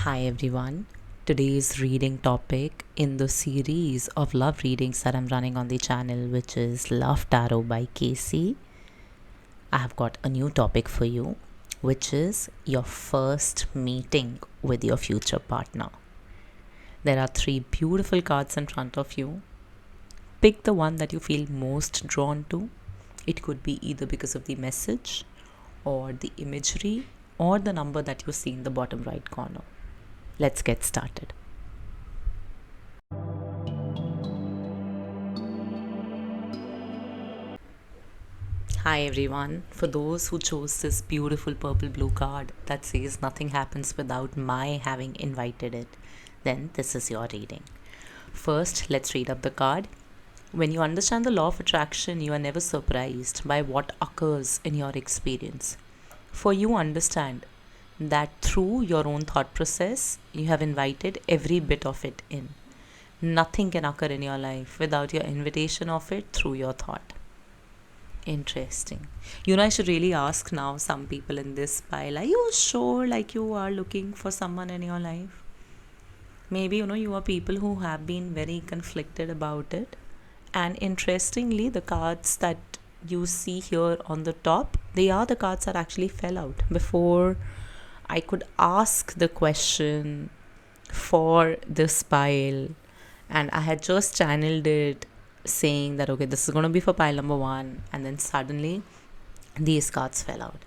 Hi everyone. Today's reading topic in the series of love readings that I'm running on the channel, which is Love Tarot by Casey. I have got a new topic for you, which is your first meeting with your future partner. There are three beautiful cards in front of you. Pick the one that you feel most drawn to. It could be either because of the message or the imagery or the number that you see in the bottom right corner. Let's get started. Hi everyone. For those who chose this beautiful purple blue card that says nothing happens without my having invited it, then this is your reading. First, let's read up the card. When you understand the law of attraction, you are never surprised by what occurs in your experience. For you understand that through your own thought process, you have invited every bit of it in. Nothing can occur in your life without your invitation of it through your thought. Interesting. I should really ask now some people in this pile, are you sure like you are looking for someone in your life? Maybe, you are people who have been very conflicted about it. And interestingly, the cards that you see here on the top, they are the cards that actually fell out before I could ask the question for this pile. And I had just channeled it saying that, okay, this is going to be for pile number one. And then suddenly these cards fell out.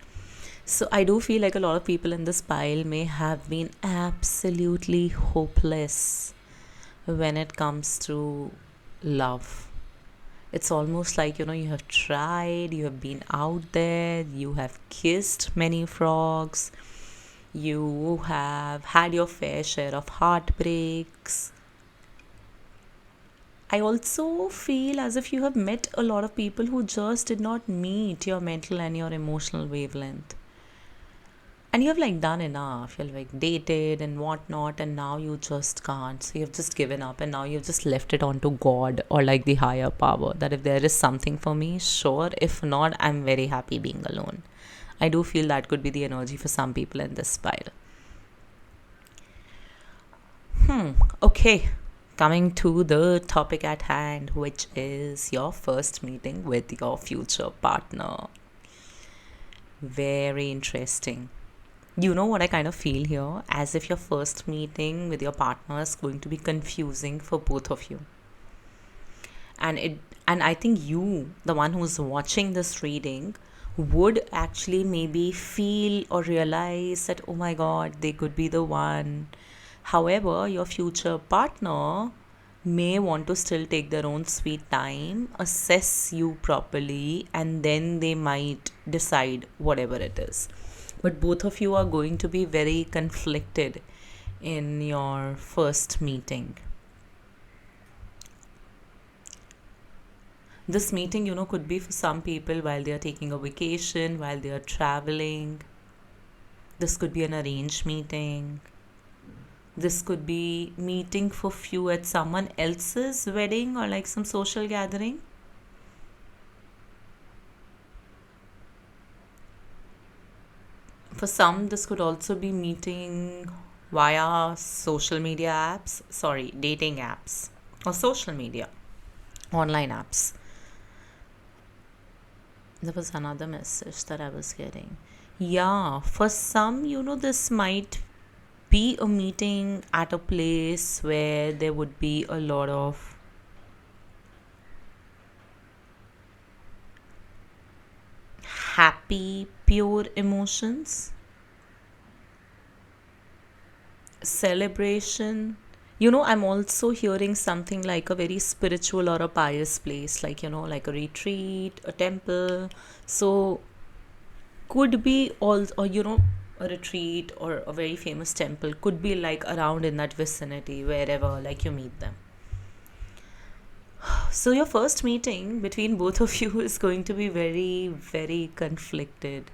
So I do feel like a lot of people in this pile may have been absolutely hopeless when it comes to love. It's almost like, you have tried, you have been out there, you have kissed many frogs, you have had your fair share of heartbreaks. I also feel as if you have met a lot of people who just did not meet your mental and your emotional wavelength. And you have done enough. You've dated and whatnot, and now you just can't. So you've just given up, and now you've just left it on to God or the higher power. That if there is something for me, sure. If not, I'm very happy being alone. I do feel that could be the energy for some people in this pile. Okay. Coming to the topic at hand, which is your first meeting with your future partner. Very interesting. You know what I kind of feel here? As if your first meeting with your partner is going to be confusing for both of you. And I think you, the one who's watching this reading, would actually maybe feel or realize that, oh my god, they could be the one. However, your future partner may want to still take their own sweet time, assess you properly, and then they might decide whatever it is. But both of you are going to be very conflicted in your first meeting. This meeting, could be for some people while they are taking a vacation, while they are traveling. This could be an arranged meeting. This could be meeting for few at someone else's wedding or some social gathering. For some, this could also be meeting via social media apps, dating apps or social media, online apps. There was another message that I was getting. Yeah, for some, this might be a meeting at a place where there would be a lot of happy, pure emotions, celebration. I'm also hearing something like a very spiritual or a pious place, like a retreat, a temple. So, could be all, or a retreat or a very famous temple could be around in that vicinity, wherever you meet them. So, your first meeting between both of you is going to be very, very conflicting,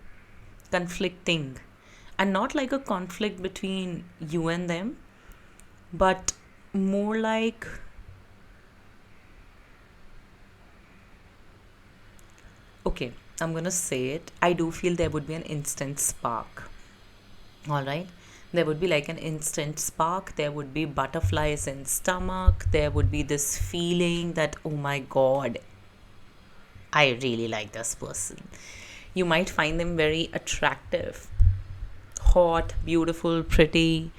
and not like a conflict between you and them, but more like, okay, I'm gonna say it. I do feel there would be an instant spark. All right. There would be like an instant spark, there would be butterflies in stomach, there would be this feeling that, oh my god, I really like this person. You might find them very attractive, hot, beautiful, pretty,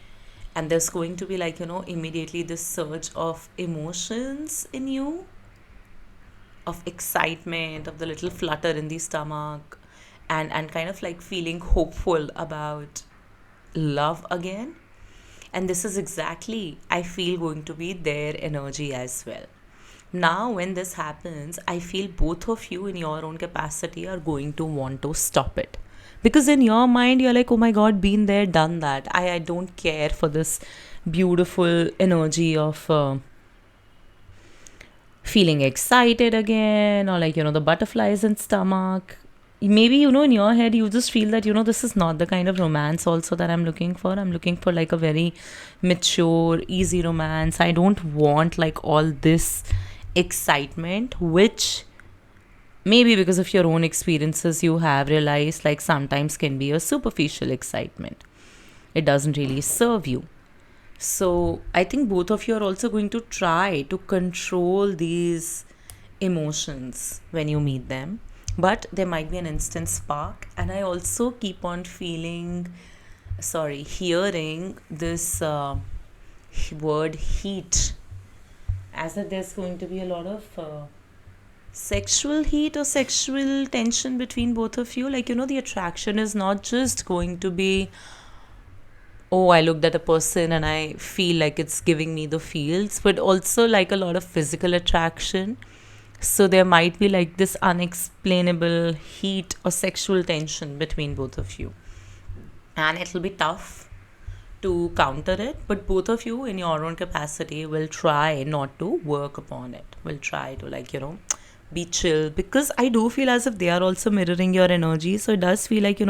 and there's going to be like, immediately this surge of emotions in you, of excitement, of the little flutter in the stomach, and kind of like feeling hopeful about love again. And this is exactly, I feel, going to be their energy as well. Now, when this happens, I feel both of you in your own capacity are going to want to stop it. Because in your mind, you're like, oh my god, been there, done that. I don't care for this beautiful energy of feeling excited again, or like, the butterflies in stomach. Maybe, in your head, you just feel that, this is not the kind of romance also that I'm looking for. I'm looking for like a very mature, easy romance. I don't want like all this excitement, which maybe because of your own experiences you have realized like sometimes can be a superficial excitement. It doesn't really serve you. So I think both of you are also going to try to control these emotions when you meet them. But there might be an instant spark. And I also keep on hearing this word heat, as if there's going to be a lot of sexual heat or sexual tension between both of you. Like, the attraction is not just going to be, oh, I looked at a person and I feel like it's giving me the feels, but also like a lot of physical attraction. So there might be like this unexplainable heat or sexual tension between both of you. And it'll be tough to counter it, but both of you in your own capacity will try not to work upon it. Will try to like, be chill, because I do feel as if they are also mirroring your energy. So it does feel like,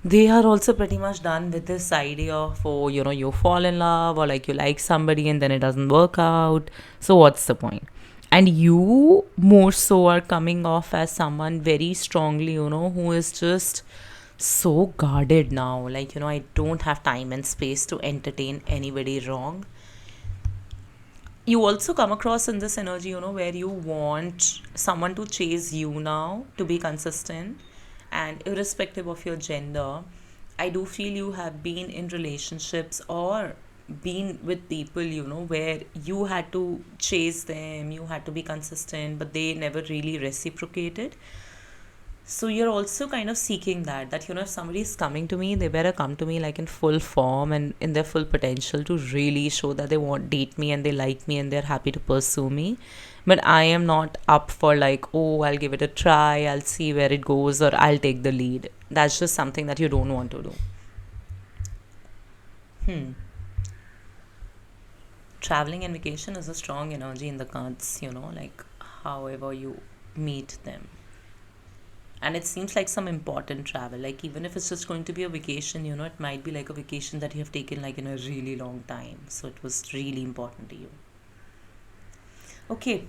they are also pretty much done with this idea of, oh, you fall in love or like you like somebody and then it doesn't work out. So what's the point? And you more so are coming off as someone very strongly, who is just so guarded now. Like, I don't have time and space to entertain anybody wrong. You also come across in this energy, where you want someone to chase you now, to be consistent, and irrespective of your gender. I do feel you have been in relationships or been with people, where you had to chase them, you had to be consistent, but they never really reciprocated. So you're also kind of seeking that, if somebody is coming to me, they better come to me like in full form and in their full potential, to really show that they want date me and they like me and they're happy to pursue me. But I am not up for like, oh, I'll give it a try, I'll see where it goes, or I'll take the lead. That's just something that you don't want to do. Traveling and vacation is a strong energy in the cards, like however you meet them. And it seems like some important travel, like even if it's just going to be a vacation, it might be like a vacation that you have taken like in a really long time, so it was really important to you. Okay,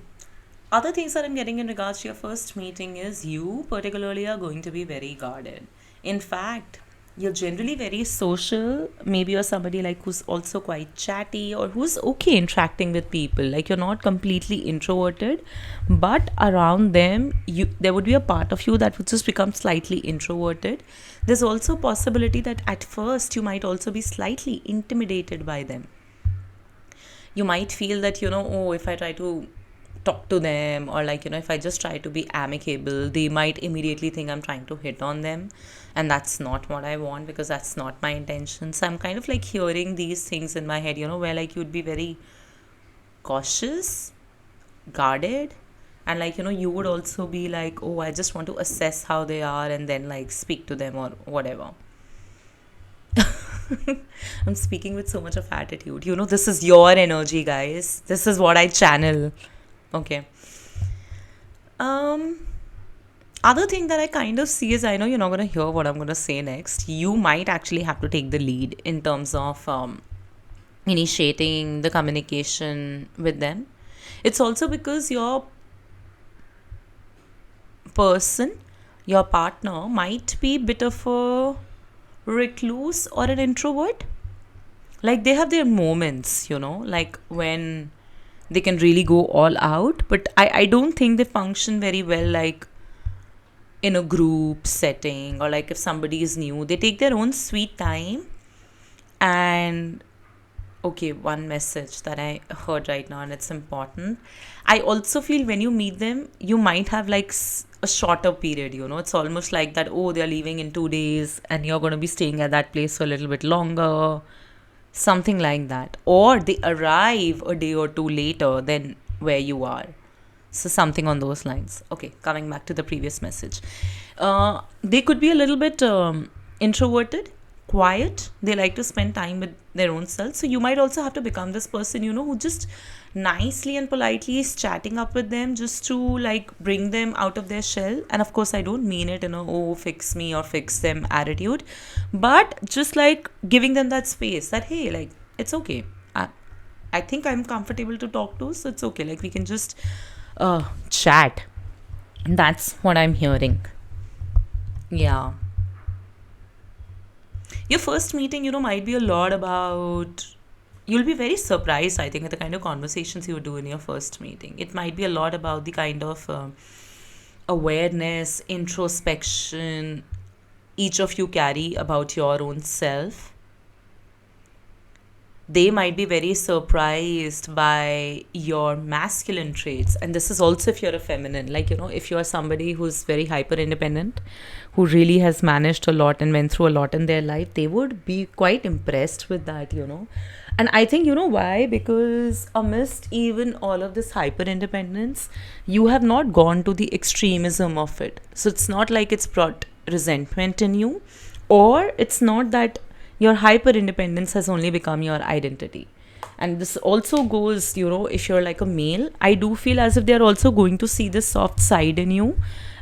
other things that I'm getting in regards to your first meeting is you particularly are going to be very guarded. In fact, you're generally very social. Maybe you're somebody like who's also quite chatty, or who's okay interacting with people. Like, you're not completely introverted, but around them, there would be a part of you that would just become slightly introverted. There's also a possibility that at first you might also be slightly intimidated by them. You might feel that, oh, if I try to talk to them, or like, if I just try to be amicable, they might immediately think I'm trying to hit on them, and that's not what I want, because that's not my intention. So I'm kind of like hearing these things in my head, where like you'd be very cautious, guarded, and like, you would also be like, oh, I just want to assess how they are and then like speak to them or whatever. I'm speaking with so much of attitude. This is your energy, guys. This is what I channel. Okay. Other thing that I kind of see is, I know you're not going to hear what I'm going to say next. You might actually have to take the lead in terms of initiating the communication with them. It's also because your person, your partner, might be a bit of a recluse or an introvert. Like they have their moments, like when they can really go all out, but I don't think they function very well like in a group setting, or like if somebody is new, they take their own sweet time. And okay, one message that I heard right now, and it's important. I also feel when you meet them, you might have like a shorter period, it's almost like that, oh, they're leaving in 2 days and you're going to be staying at that place for a little bit longer, something like that. Or they arrive a day or two later than where you are. So something on those lines. Okay, coming back to the previous message. They could be a little bit introverted, quiet. They like to spend time with their own self. So you might also have to become this person, who just nicely and politely is chatting up with them just to like bring them out of their shell. And of course, I don't mean it in a, oh, fix me or fix them attitude, but just like giving them that space that, hey, like, it's okay. I think I'm comfortable to talk to, so it's okay. Like, we can just chat. That's what I'm hearing. Yeah. Your first meeting, might be a lot about. You'll be very surprised, I think, with the kind of conversations you do in your first meeting. It might be a lot about the kind of awareness, introspection each of you carry about your own self. They might be very surprised by your masculine traits. And this is also if you're a feminine, like, if you're somebody who's very hyper independent, who really has managed a lot and went through a lot in their life, they would be quite impressed with that. And I think, why? Because amidst even all of this hyper independence, you have not gone to the extremism of it. So it's not like it's brought resentment in you, or it's not that your hyper independence has only become your identity. And this also goes, if you're like a male, I do feel as if they're also going to see the soft side in you,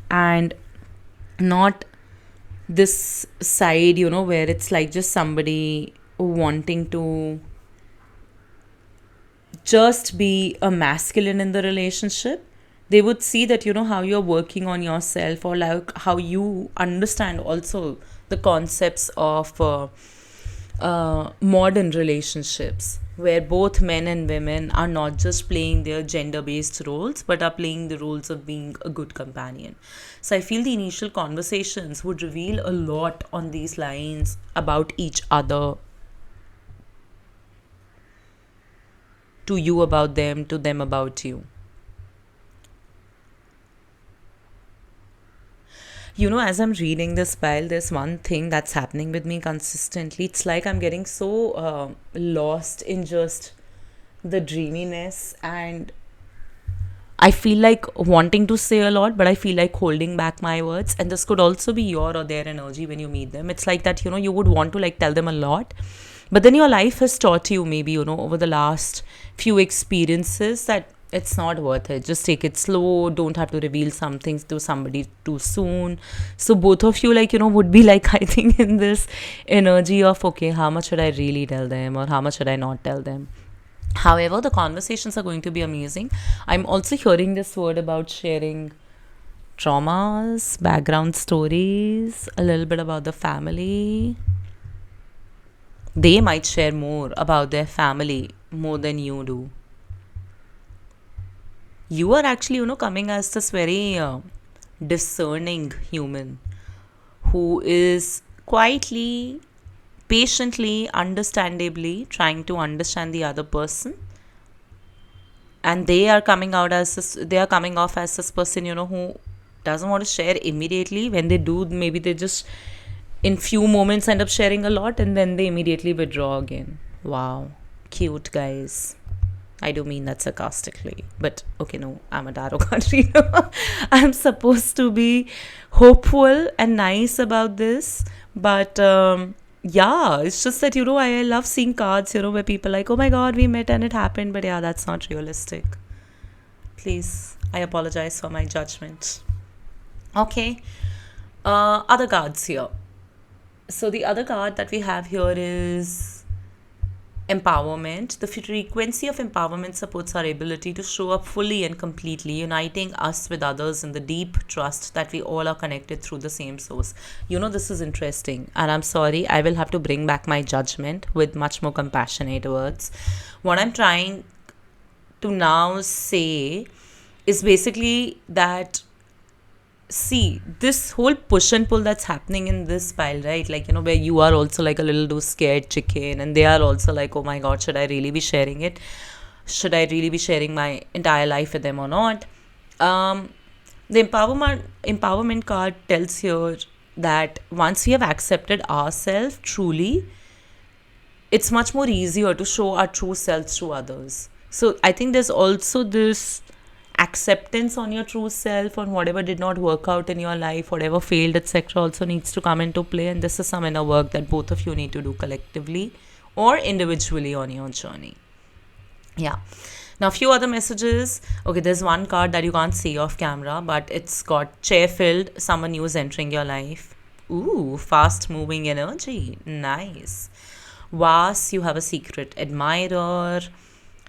and not this side, where it's like just somebody wanting to just be a masculine in the relationship. They would see that, how you're working on yourself, or like how you understand also the concepts of modern relationships, where both men and women are not just playing their gender based roles, but are playing the roles of being a good companion. So I feel the initial conversations would reveal a lot on these lines about each other, to you about them, to them about you. As I'm reading this file, there's one thing that's happening with me consistently. It's like I'm getting so lost in just the dreaminess, and I feel like wanting to say a lot, but I feel like holding back my words. And this could also be your or their energy when you meet them. It's like that, you would want to like tell them a lot, but then your life has taught you, maybe, over the last few experiences, that it's not worth it. Just take it slow. Don't have to reveal some things to somebody too soon. So both of you, like, would be like, I think, in this energy of, okay, how much should I really tell them, or how much should I not tell them? However, the conversations are going to be amazing. I'm also hearing this word about sharing traumas, background stories, a little bit about the family. They might share more about their family more than you do. You are actually, coming as this very discerning human who is quietly, patiently, understandably trying to understand the other person. And they are coming out as this, they are coming off as this person, who doesn't want to share immediately. When they do, maybe they just in few moments end up sharing a lot, and then they immediately withdraw again. Wow, cute, guys. I do mean that sarcastically. But okay, no, I'm a tarot card reader. I'm supposed to be hopeful and nice about this. But yeah, it's just that, I love seeing cards, where people are like, oh my God, we met and it happened. But yeah, that's not realistic. Please, I apologize for my judgment. Okay. Other cards here. So the other card that we have here is Empowerment. The frequency of empowerment supports our ability to show up fully and completely, uniting us with others in the deep trust that we all are connected through the same source. This is interesting, and I'm sorry, I will have to bring back my judgment with much more compassionate words. What I'm trying to now say is basically that, see, this whole push and pull that's happening in this pile, right? Like, where you are also like a little too scared chicken, and they are also like, oh my god, should I really be sharing it? Should I really be sharing my entire life with them or not? The empowerment card tells here that once we have accepted ourselves truly, it's much more easier to show our true selves to others. So I think there's also this acceptance on your true self, on whatever did not work out in your life, whatever failed, etc., also needs to come into play. And this is some inner work that both of you need to do collectively or individually on your journey. Yeah. Now, a few other messages. Okay, there's one card that you can't see off camera, but it's got chair filled, someone new is entering your life. Ooh, fast moving energy. Nice. Vas, you have a secret admirer.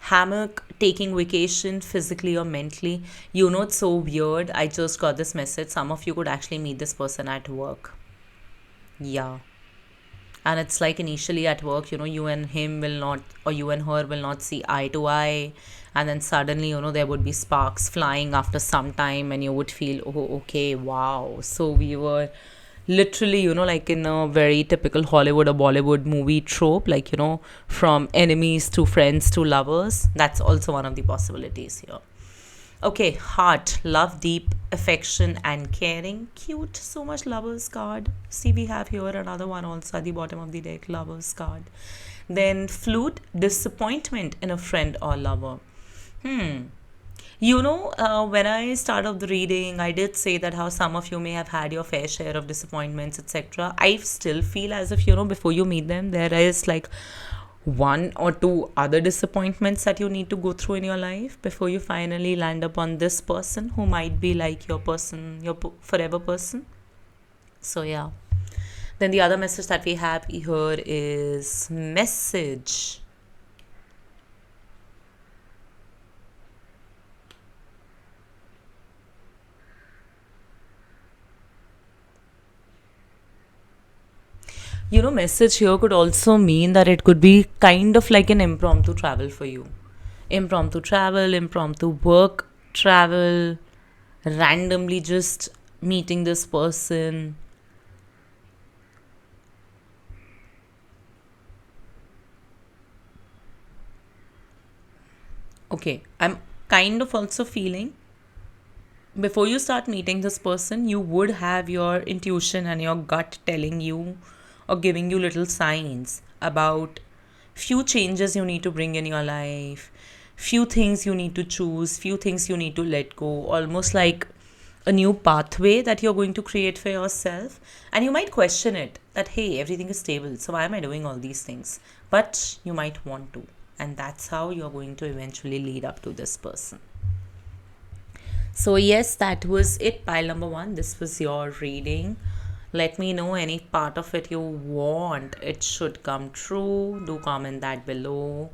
Hammock, taking vacation physically or mentally. It's so weird. I just got this message. Some of you could actually meet this person at work. Yeah. And it's like initially at work, you and him will not, or you and her will not see eye to eye. And then suddenly, there would be sparks flying after some time, and you would feel, oh, okay, wow. So we were literally, like in a very typical Hollywood or Bollywood movie trope, like, from enemies to friends to lovers. That's also one of the possibilities here. Okay, heart, love, deep affection and caring. Cute, so much lovers card. See, we have here another one also at the bottom of the deck, lovers card. Then flute, disappointment in a friend or lover. When I started the reading, I did say that how some of you may have had your fair share of disappointments, etc. I still feel as if, before you meet them, there is like one or two other disappointments that you need to go through in your life before you finally land upon this person who might be like your person, your forever person. So, yeah. Then the other message that we have here is message. Message here could also mean that it could be kind of like an impromptu travel for you. Impromptu travel, impromptu work travel, randomly just meeting this person. Okay, I'm kind of also feeling before you start meeting this person, you would have your intuition and your gut telling you or giving you little signs about few changes you need to bring in your life, few things you need to choose, few things you need to let go, almost like a new pathway that you're going to create for yourself. And you might question it that, hey, everything is stable, so why am I doing all these things? But you might want to. And that's how you're going to eventually lead up to this person. So, yes, that was it, pile number one. This was your reading. Let me know any part of it you want it should come true. Do comment that below.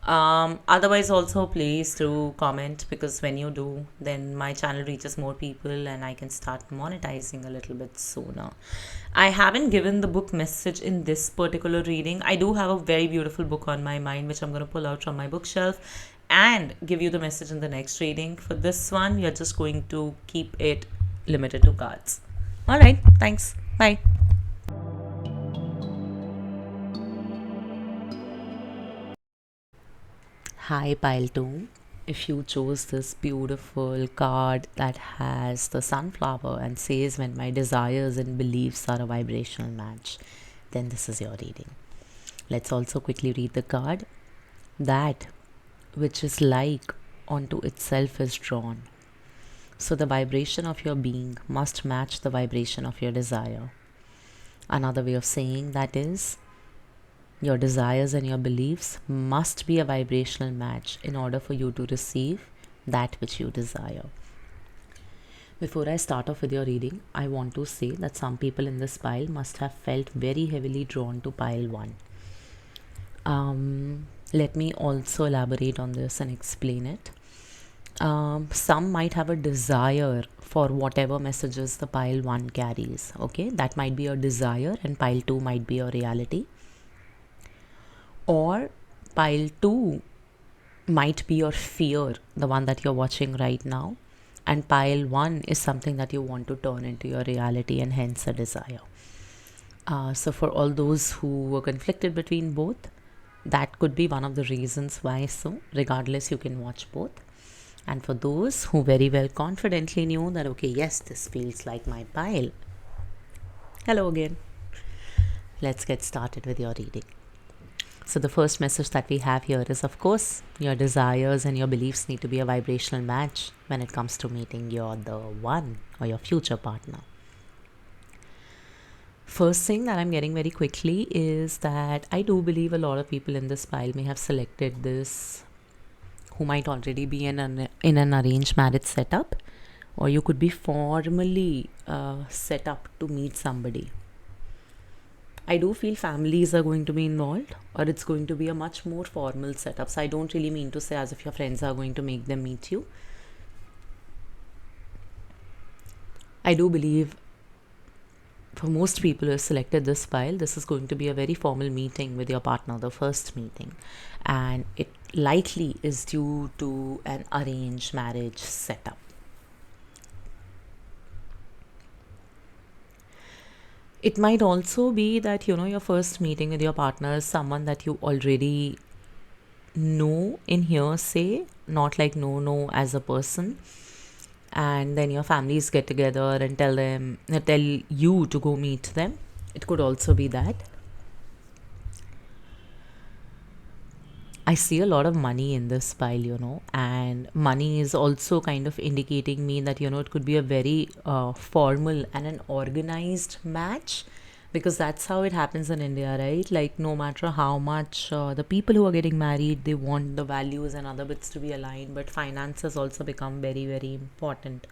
Otherwise, also please do comment, because when you do, then my channel reaches more people and I can start monetizing a little bit sooner. I haven't given the book message in this particular reading. I do have a very beautiful book on my mind, which I'm going to pull out from my bookshelf and give you the message in the next reading. For this one, we are just going to keep it limited to cards. All right, thanks. Bye. Hi, pile 2. If you chose this beautiful card that has the sunflower and says, when my desires and beliefs are a vibrational match, then this is your reading. Let's also quickly read the card. That which is like onto itself is drawn. So the vibration of your being must match the vibration of your desire. Another way of saying that is, your desires and your beliefs must be a vibrational match in order for you to receive that which you desire. Before I start off with your reading, I want to say that some people in this pile must have felt very heavily drawn to pile 1. Let me also elaborate on this and explain it. Some might have a desire for whatever messages the pile 1 carries. Okay, that might be a desire, and pile 2 might be a reality. Or pile 2 might be your fear, the one that you're watching right now, and pile 1 is something that you want to turn into your reality and hence a desire. So for all those who were conflicted between both, that could be one of the reasons why. So regardless, you can watch both. And for those who very well confidently knew that, okay, yes, this feels like my pile, hello again. Let's get started with your reading. So the first message that we have here is, of course, your desires and your beliefs need to be a vibrational match when it comes to meeting your the one or your future partner. First thing that I'm getting very quickly is that I do believe a lot of people in this pile may have selected this who might already be in an arranged marriage setup, or you could be formally set up to meet somebody. I do feel families are going to be involved, or it's going to be a much more formal setup. So I don't really mean to say as if your friends are going to make them meet you. I do believe for most people who have selected this file, this is going to be a very formal meeting with your partner, the first meeting. And it likely is due to an arranged marriage setup. It might also be that, your first meeting with your partner is someone that you already know in hearsay, not like no as a person. And then your families get together and tell you to go meet them. It could also be that. I see a lot of money in this pile, and money is also kind of indicating me that, it could be a very formal and an organized match, because that's how it happens in India, right? Like, no matter how much the people who are getting married, they want the values and other bits to be aligned, but finances also become very, very important,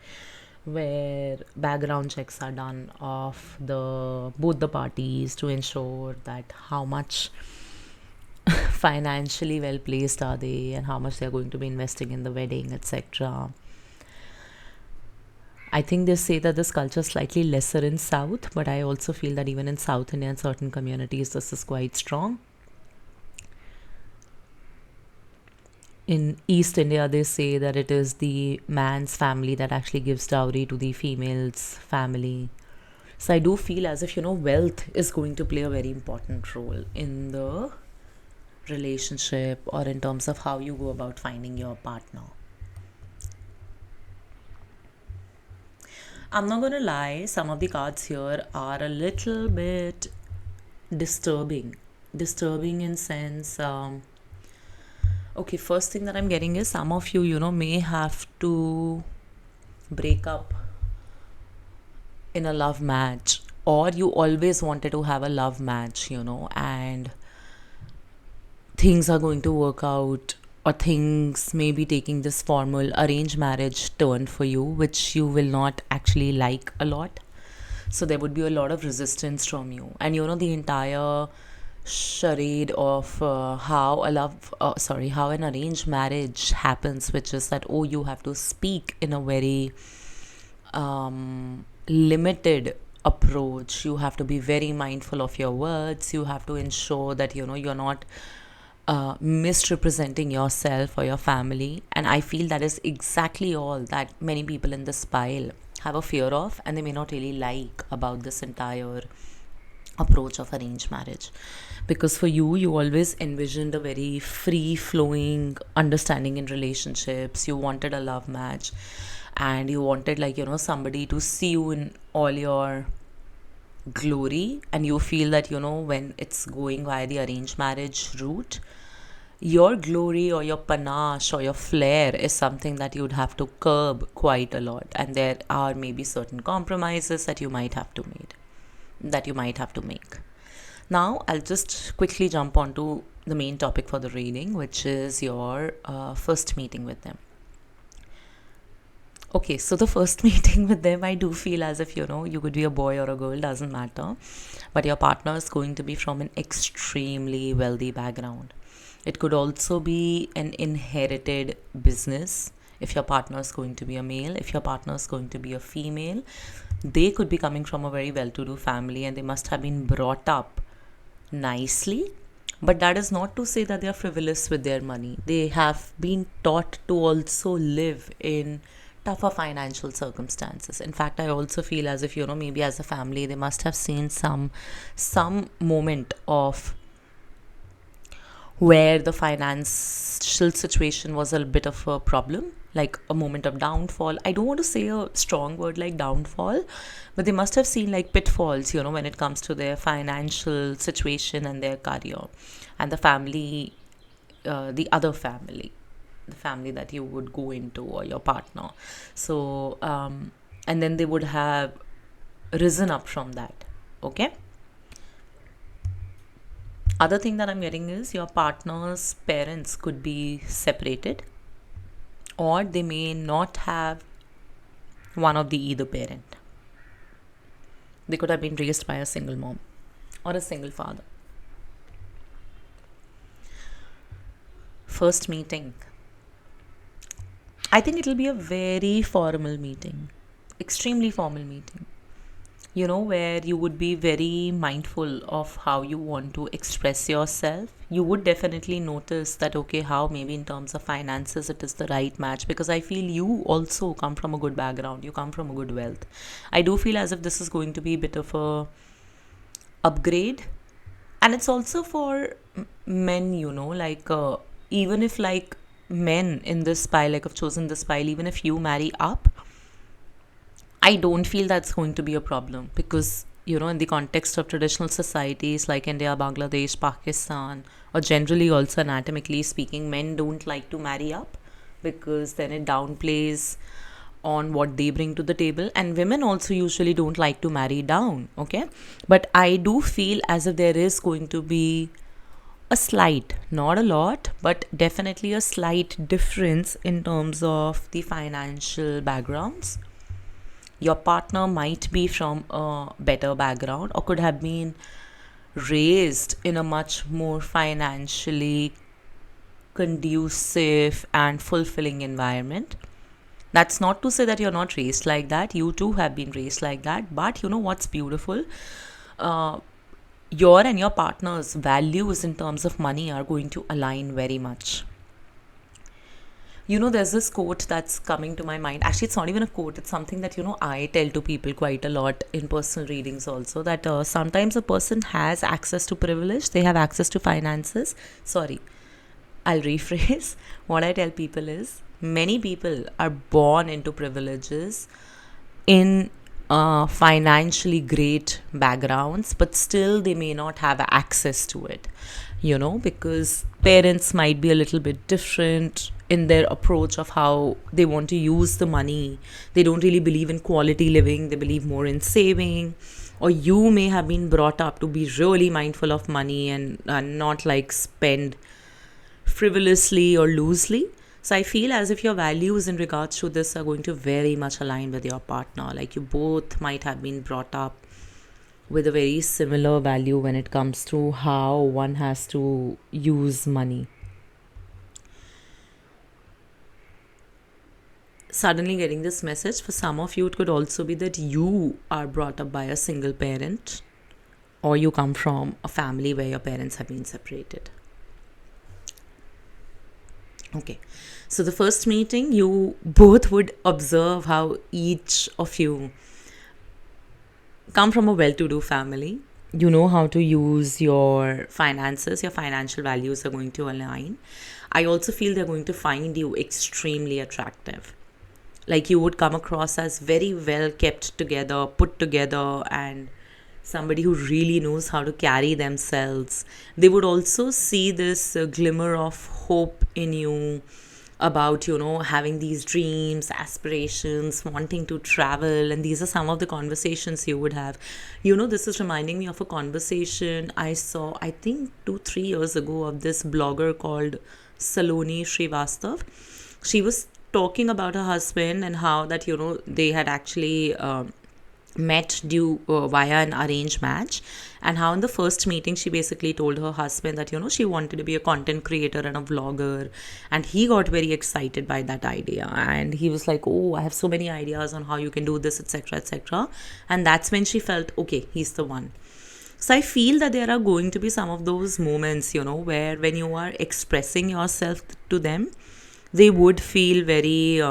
where background checks are done of both the parties to ensure that how much financially well placed are they and how much they're going to be investing in the wedding, etc. I think they say that this culture is slightly lesser in South, but I also feel that even in South India and certain communities, this is quite strong. In East India, they say that it is the man's family that actually gives dowry to the female's family. So I do feel as if, wealth is going to play a very important role in the relationship or in terms of how you go about finding your partner. I'm not going to lie, some of the cards here are a little bit disturbing. Disturbing in sense, okay, first thing that I'm getting is some of you, may have to break up in a love match, or you always wanted to have a love match, and things are going to work out, or things may be taking this formal arranged marriage turn for you, which you will not actually like a lot. So there would be a lot of resistance from you. And the entire charade of how an arranged marriage happens, which is that, you have to speak in a very limited approach. You have to be very mindful of your words. You have to ensure that, you're not misrepresenting yourself or your family. And I feel that is exactly all that many people in this pile have a fear of, and they may not really like about this entire approach of arranged marriage. Because for you always envisioned a very free flowing understanding in relationships. You wanted a love match, and you wanted, somebody to see you in all your glory. And you feel that, when it's going via the arranged marriage route, your glory or your panache or your flair is something that you'd have to curb quite a lot. And there are maybe certain compromises that you might have to make. Now, I'll just quickly jump onto the main topic for the reading, which is your first meeting with them. Okay, so the first meeting with them, I do feel as if, you could be a boy or a girl, doesn't matter. But your partner is going to be from an extremely wealthy background. It could also be an inherited business. If your partner is going to be a male, if your partner is going to be a female, they could be coming from a very well to do family and they must have been brought up nicely. But that is not to say that they are frivolous with their money. They have been taught to also live in tougher financial circumstances. In fact, I also feel as if, maybe as a family, they must have seen some moment of where the financial situation was a bit of a problem, like a moment of downfall. I don't want to say a strong word like downfall, but they must have seen like pitfalls, when it comes to their financial situation and their career and the family, the other family, the family that you would go into or your partner. So, and then they would have risen up from that. Okay. Other thing that I'm getting is your partner's parents could be separated, or they may not have one of the either parent. They could have been raised by a single mom or a single father. First meeting. I think it'll be a very formal meeting, extremely formal meeting. Where you would be very mindful of how you want to express yourself. You would definitely notice that, okay, how maybe in terms of finances it is the right match, because I feel you also come from a good background. You come from a good wealth. I do feel as if this is going to be a bit of a upgrade. And it's also for men, like even if like men in this pile, like I've chosen this pile, even if you marry up, I don't feel that's going to be a problem, because, in the context of traditional societies like India, Bangladesh, Pakistan, or generally also anatomically speaking, men don't like to marry up because then it downplays on what they bring to the table. And women also usually don't like to marry down. Okay. But I do feel as if there is going to be a slight, not a lot, but definitely a slight difference in terms of the financial backgrounds. Your partner might be from a better background or could have been raised in a much more financially conducive and fulfilling environment. That's not to say that you're not raised like that. You too have been raised like that. But you know what's beautiful? Your and your partner's values in terms of money are going to align very much. There's this quote that's coming to my mind. Actually, it's not even a quote. It's something that, I tell to people quite a lot in personal readings also, that sometimes a person has access to privilege. They have access to finances. Sorry, I'll rephrase. What I tell people is many people are born into privileges in financially great backgrounds, but still they may not have access to it, because parents might be a little bit different in their approach of how they want to use the money. They don't really believe in quality living, they believe more in saving. Or you may have been brought up to be really mindful of money and not like spend frivolously or loosely. So I feel as if your values in regards to this are going to very much align with your partner. Like you both might have been brought up with a very similar value when it comes to how one has to use money. Suddenly getting this message, for some of you, it could also be that you are brought up by a single parent, or you come from a family where your parents have been separated. Okay, so the first meeting, you both would observe how each of you come from a well-to-do family. You know how to use your finances, your financial values are going to align. I also feel they're going to find you extremely attractive. Like you would come across as very well kept together, put together, and somebody who really knows how to carry themselves. They would also see this glimmer of hope in you about, having these dreams, aspirations, wanting to travel. And these are some of the conversations you would have. This is reminding me of a conversation I saw, I think 2-3 years ago, of this blogger called Saloni Srivastav. She was talking about her husband and how that, they had actually met due via an arranged match, and how in the first meeting she basically told her husband that she wanted to be a content creator and a vlogger, and he got very excited by that idea, and he was like, oh, I have so many ideas on how you can do this, etc., etc. And that's when she felt, okay, he's the one. So I feel that there are going to be some of those moments, where when you are expressing yourself to them, they would feel very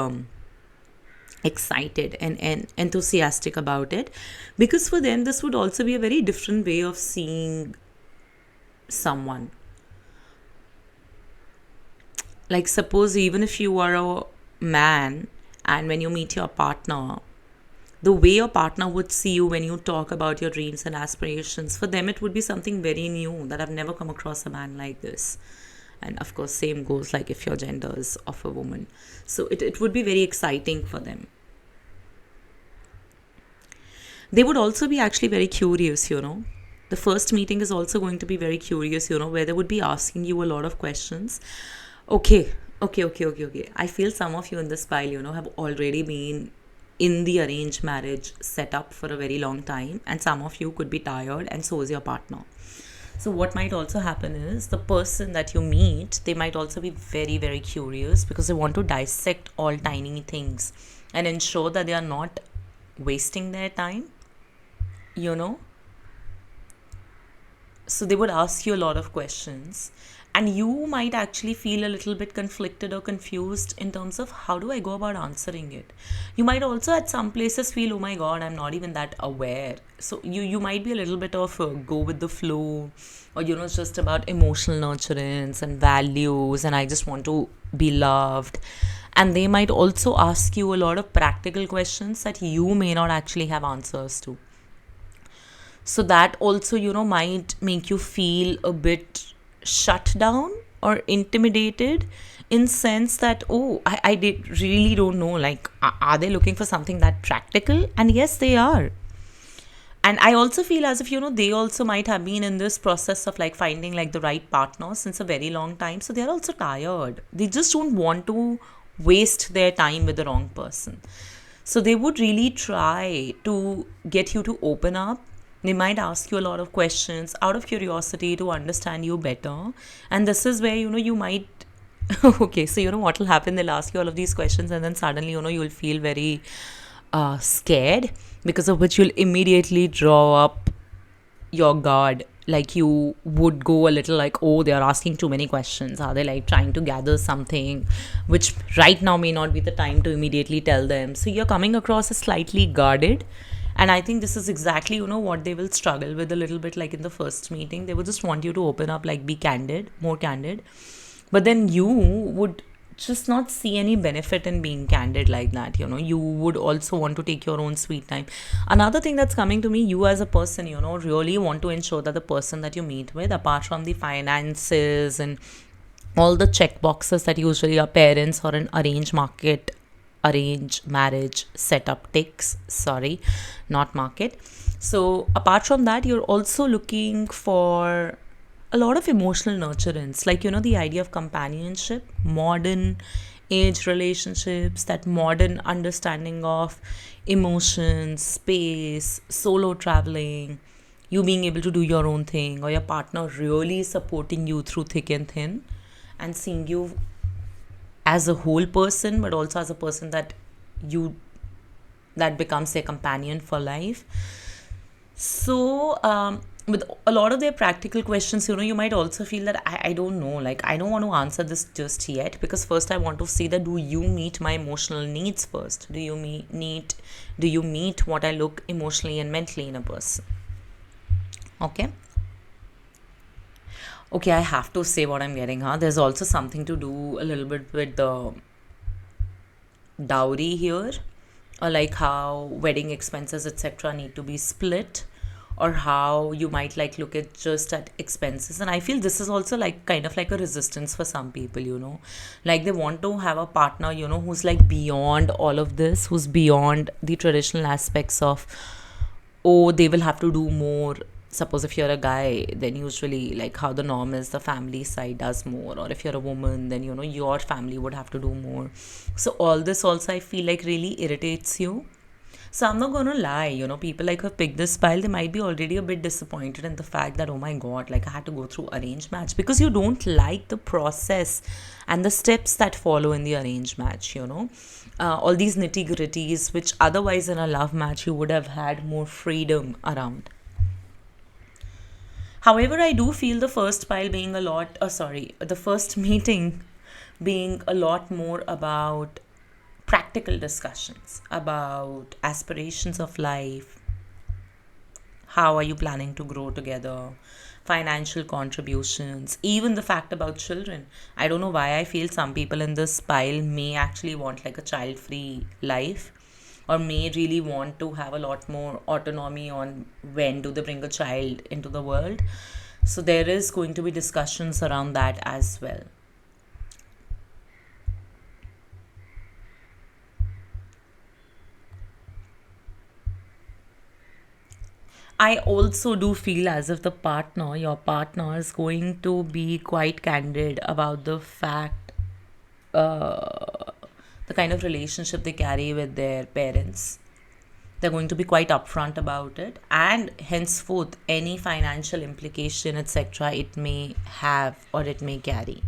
excited and enthusiastic about it, because for them this would also be a very different way of seeing someone. Like, suppose even if you are a man, and when you meet your partner, the way your partner would see you when you talk about your dreams and aspirations, for them it would be something very new, that I've never come across a man like this. And of course, same goes like if your gender is of a woman. So it would be very exciting for them. They would also be actually very curious. The first meeting is also going to be very curious, where they would be asking you a lot of questions. Okay, okay. I feel some of you in this pile, have already been in the arranged marriage setup for a very long time, and some of you could be tired, and so is your partner. So what might also happen is the person that you meet, they might also be very, very curious, because they want to dissect all tiny things and ensure that they are not wasting their time, you know. So they would ask you a lot of questions, and you might actually feel a little bit conflicted or confused in terms of how do I go about answering it. You might also at some places feel, oh my god, I'm not even that aware. So you might be a little bit of go with the flow, or it's just about emotional nurturance and values, and I just want to be loved. And they might also ask you a lot of practical questions that you may not actually have answers to. So that also might make you feel a bit shut down or intimidated, in sense that, oh, I did really don't know, like, are they looking for something that practical? And yes, they are. And I also feel as if they also might have been in this process of like finding like the right partner since a very long time, so they're also tired. They just don't want to waste their time with the wrong person. So they would really try to get you to open up. They might ask you a lot of questions out of curiosity to understand you better. And this is where, you might. Okay, so what will happen? They'll ask you all of these questions, and then suddenly, you'll feel very scared, because of which you'll immediately draw up your guard. Like, you would go a little like, oh, they are asking too many questions. Are they like trying to gather something, which right now may not be the time to immediately tell them? So you're coming across as slightly guarded. And I think this is exactly, what they will struggle with a little bit, like in the first meeting. They would just want you to open up, like be candid, more candid. But then you would just not see any benefit in being candid like that. You would also want to take your own sweet time. Another thing that's coming to me, you as a person, really want to ensure that the person that you meet with, apart from the finances and all the check boxes that usually our parents or an arranged marriage setup ticks, sorry, not market. So apart from that, you're also looking for a lot of emotional nurturance, like the idea of companionship, modern age relationships, that modern understanding of emotions, space, solo traveling, you being able to do your own thing, or your partner really supporting you through thick and thin, and seeing you as a whole person, but also as a person you that becomes their companion for life. So with a lot of their practical questions, you might also feel that I don't know, like I don't want to answer this just yet, because first I want to see that do you meet my emotional needs first? Do you meet what I look emotionally and mentally in a person? Okay, I have to say what I'm getting, there's also something to do a little bit with the dowry here, or like how wedding expenses etc need to be split, or how you might like look at just at expenses. And I feel this is also like kind of like a resistance for some people, like they want to have a partner, who's like beyond all of this, who's beyond the traditional aspects of, oh, they will have to do more. Suppose if you're a guy, then usually like how the norm is, the family side does more, or if you're a woman, then your family would have to do more. So all this also I feel like really irritates you. So I'm not gonna lie, people like who have picked this pile, they might be already a bit disappointed in the fact that, oh my god, like I had to go through arranged match, because you don't like the process and the steps that follow in the arranged match. All these nitty gritties, which otherwise in a love match you would have had more freedom around. However, I do feel the first pile being a lot, the first meeting being a lot more about practical discussions about aspirations of life. How are you planning to grow together? Financial contributions, even the fact about children. I don't know why I feel some people in this pile may actually want like a child free life, or may really want to have a lot more autonomy on when do they bring a child into the world. So there is going to be discussions around that as well. I also do feel as if your partner, is going to be quite candid about the fact, the kind of relationship they carry with their parents. They're going to be quite upfront about it, and henceforth, any financial implication, etc., it may have or it may carry.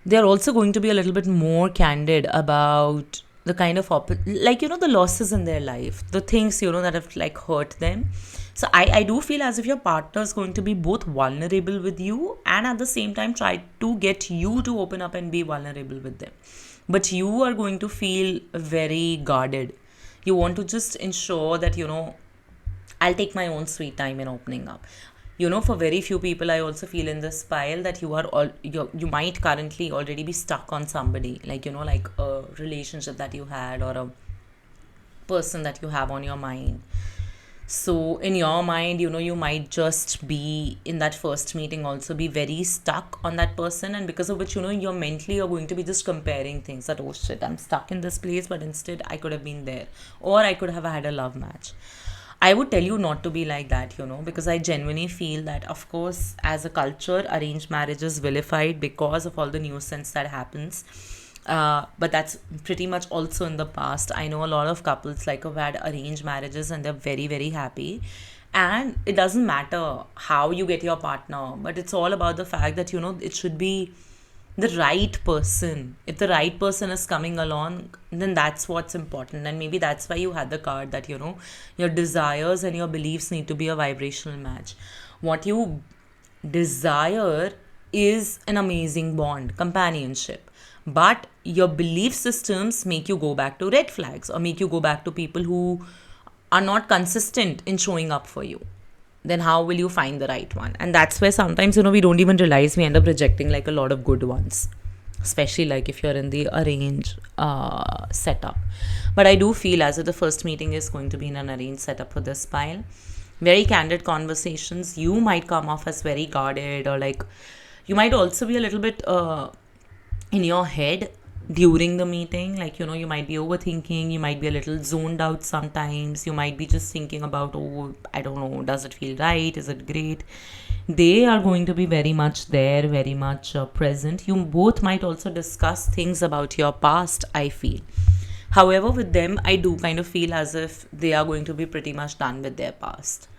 They're also going to be a little bit more candid about the kind of the losses in their life, the things that have like hurt them. So I do feel as if your partner is going to be both vulnerable with you, and at the same time try to get you to open up and be vulnerable with them, but you are going to feel very guarded. You want to just ensure that I'll take my own sweet time in opening up. For very few people, I also feel in this pile that you might currently already be stuck on somebody, like like a relationship that you had, or a person that you have on your mind. So in your mind, you might just be in that first meeting also be very stuck on that person, and because of which you're mentally you're going to be just comparing things, that oh shit, I'm stuck in this place, but instead I could have been there, or I could have had a love match. I would tell you not to be like that, because I genuinely feel that, of course, as a culture, arranged marriage is vilified because of all the nuisance that happens. But that's pretty much also in the past. I know a lot of couples like who've had arranged marriages and they're very, very happy. And it doesn't matter how you get your partner, but it's all about the fact that, it should be the right person. If the right person is coming along, then that's what's important. And maybe that's why you had the card that, your desires and your beliefs need to be a vibrational match. What you desire is an amazing bond, companionship. But your belief systems make you go back to red flags, or make you go back to people who are not consistent in showing up for you. Then how will you find the right one? And that's where sometimes we don't even realize, we end up rejecting like a lot of good ones, especially like if you're in the arranged setup. But I do feel as if the first meeting is going to be in an arranged setup for this pile. Very candid conversations. You might come off as very guarded, or like you might also be a little bit in your head during the meeting. Like you might be overthinking, you might be a little zoned out sometimes, you might be just thinking about, oh, I don't know, does it feel right, is it great? They are going to be very much there, very much present. You both might also discuss things about your past, I feel. However, with them, I do kind of feel as if they are going to be pretty much done with their past.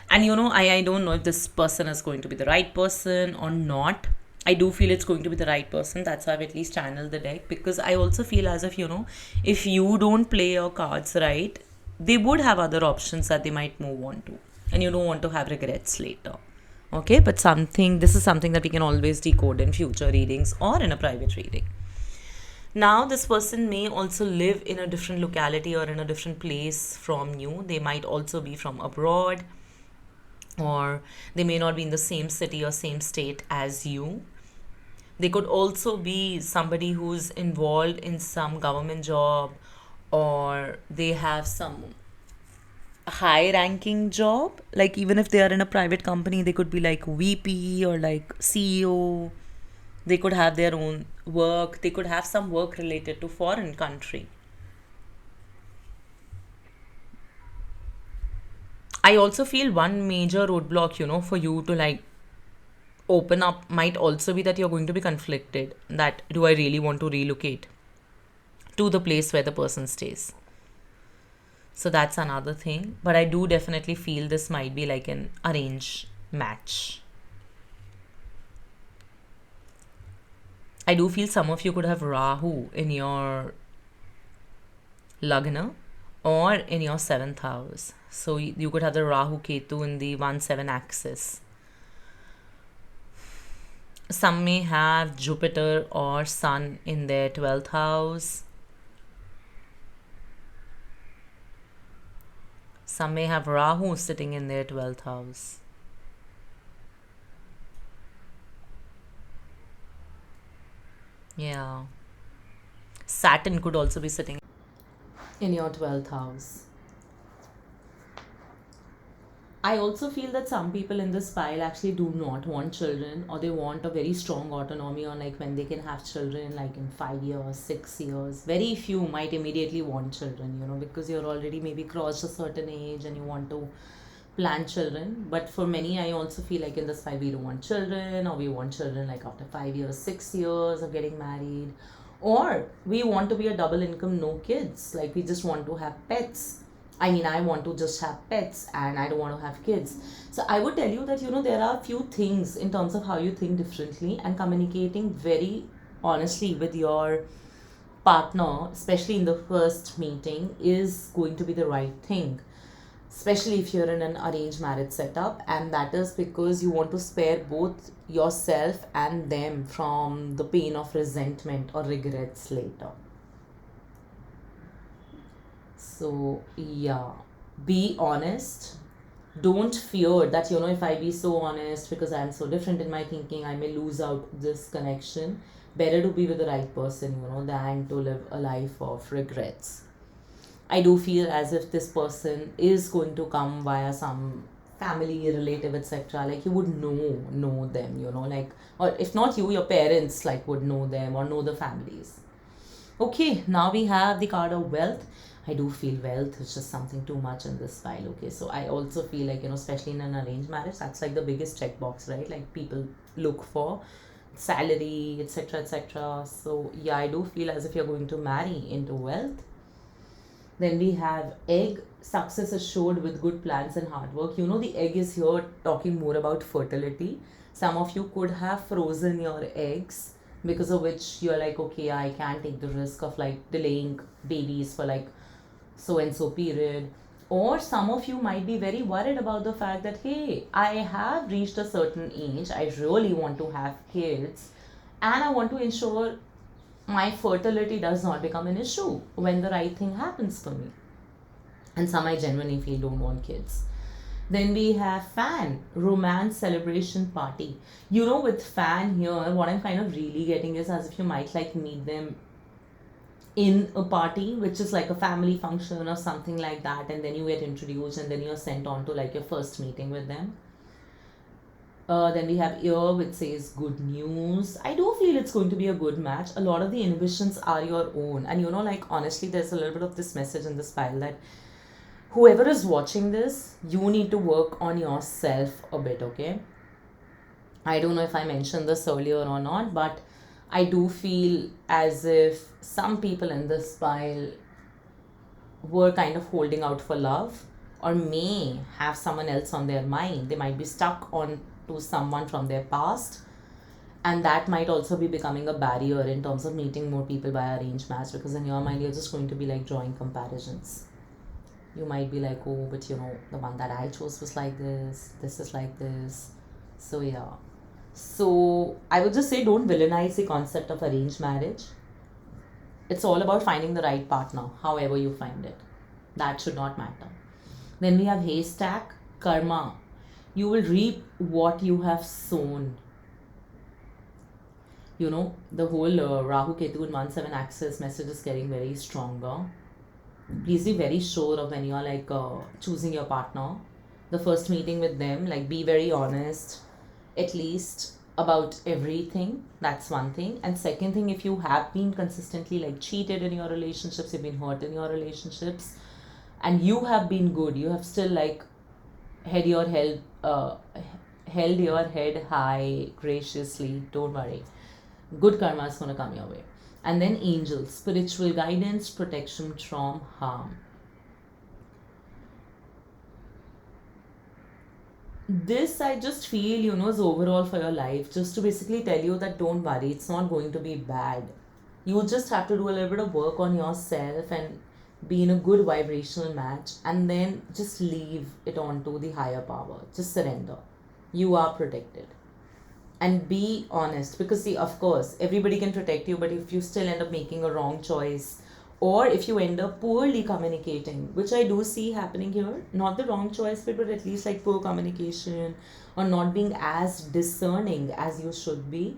And I don't know if this person is going to be the right person or not. I do feel it's going to be the right person. That's why I've at least channeled the deck, because I also feel as if, if you don't play your cards right, they would have other options that they might move on to. And you don't want to have regrets later. Okay, but this is something that we can always decode in future readings or in a private reading. Now, this person may also live in a different locality or in a different place from you. They might also be from abroad, or they may not be in the same city or same state as you. They could also be somebody who's involved in some government job, or they have some high ranking job. Like even if they are in a private company, they could be like VP or like CEO. They could have their own work. They could have some work related to foreign country. I also feel one major roadblock, for you to like open up might also be that you're going to be conflicted, that do I really want to relocate? to the place where the person stays. So that's another thing. But I do definitely feel this might be like an arranged match. I do feel some of you could have Rahu in your Lagna or in your seventh house. So you could have the Rahu Ketu in the 1-7 axis. Some may have Jupiter or Sun in their 12th house. Some may have Rahu sitting in their 12th house. Yeah. Saturn could also be sitting in your 12th house. I also feel that some people in this pile actually do not want children, or they want a very strong autonomy on like when they can have children, like in 5 years, 6 years. Very few might immediately want children, because you're already maybe crossed a certain age and you want to plan children. But for many, I also feel like in this pile, we don't want children, or we want children like after 5 years, 6 years of getting married, or we want to be a double income, no kids, like we just want to have pets. I mean, I want to just have pets and I don't want to have kids. So I would tell you that, there are few things in terms of how you think differently, and communicating very honestly with your partner, especially in the first meeting, is going to be the right thing. Especially if you're in an arranged marriage setup, and that is because you want to spare both yourself and them from the pain of resentment or regrets later. So, yeah, be honest. Don't fear that, if I be so honest because I'm so different in my thinking, I may lose out this connection. Better to be with the right person, than to live a life of regrets. I do feel as if this person is going to come via some family, relative, etc. Like you would know them, like, or if not you, your parents like would know them or know the families. Okay, now we have the card of wealth. I do feel wealth is just something too much in this file. Okay, so I also feel like, especially in an arranged marriage, that's like the biggest checkbox, right? Like people look for salary, etc. etc. So, yeah, I do feel as if you're going to marry into wealth. Then we have egg. Success is showed with good plans and hard work. The egg is here talking more about fertility. Some of you could have frozen your eggs, because of which you're like, okay, I can't take the risk of like delaying babies for like so and so period. Or some of you might be very worried about the fact that, hey, I have reached a certain age, I really want to have kids, and I want to ensure my fertility does not become an issue when the right thing happens for me. And some I genuinely feel don't want kids. Then we have fan, romance celebration party. With fan here, what I'm kind of really getting is as if you might like meet them in a party, which is like a family function or something like that, and then you get introduced and then you're sent on to like your first meeting with them. Then we have ear, which says good news. I do feel it's going to be a good match. A lot of the inhibitions are your own. And like honestly, there's a little bit of this message in this file that whoever is watching this, you need to work on yourself a bit, okay? I don't know if I mentioned this earlier or not, but I do feel as if some people in this file were kind of holding out for love, or may have someone else on their mind. They might be stuck on to someone from their past, and that might also be becoming a barrier in terms of meeting more people by arranged match, because in your mind you're just going to be like drawing comparisons. You might be like, oh, but the one that I chose was like this is like this. So yeah, so I would just say don't villainize the concept of arranged marriage. It's all about finding the right partner, however you find it. That should not matter. Then we have haystack, karma. You will reap what you have sown. The whole Rahu Ketu in 1-7 axis message is getting very stronger. Please be very sure of when you're like choosing your partner. The first meeting with them, like be very honest, at least about everything. That's one thing. And second thing, if you have been consistently like cheated in your relationships, you've been hurt in your relationships, and you have been good, you have still like held your head high graciously, don't worry. Good karma is going to come your way. And then angels, spiritual guidance, protection from harm. This I just feel, is overall for your life. Just to basically tell you that don't worry, it's not going to be bad. You just have to do a little bit of work on yourself and be in a good vibrational match, and then just leave it on to the higher power. Just surrender. You are protected. And be honest, because see, of course everybody can protect you, but if you still end up making a wrong choice, or if you end up poorly communicating, which I do see happening here, not the wrong choice but at least like poor communication, or not being as discerning as you should be,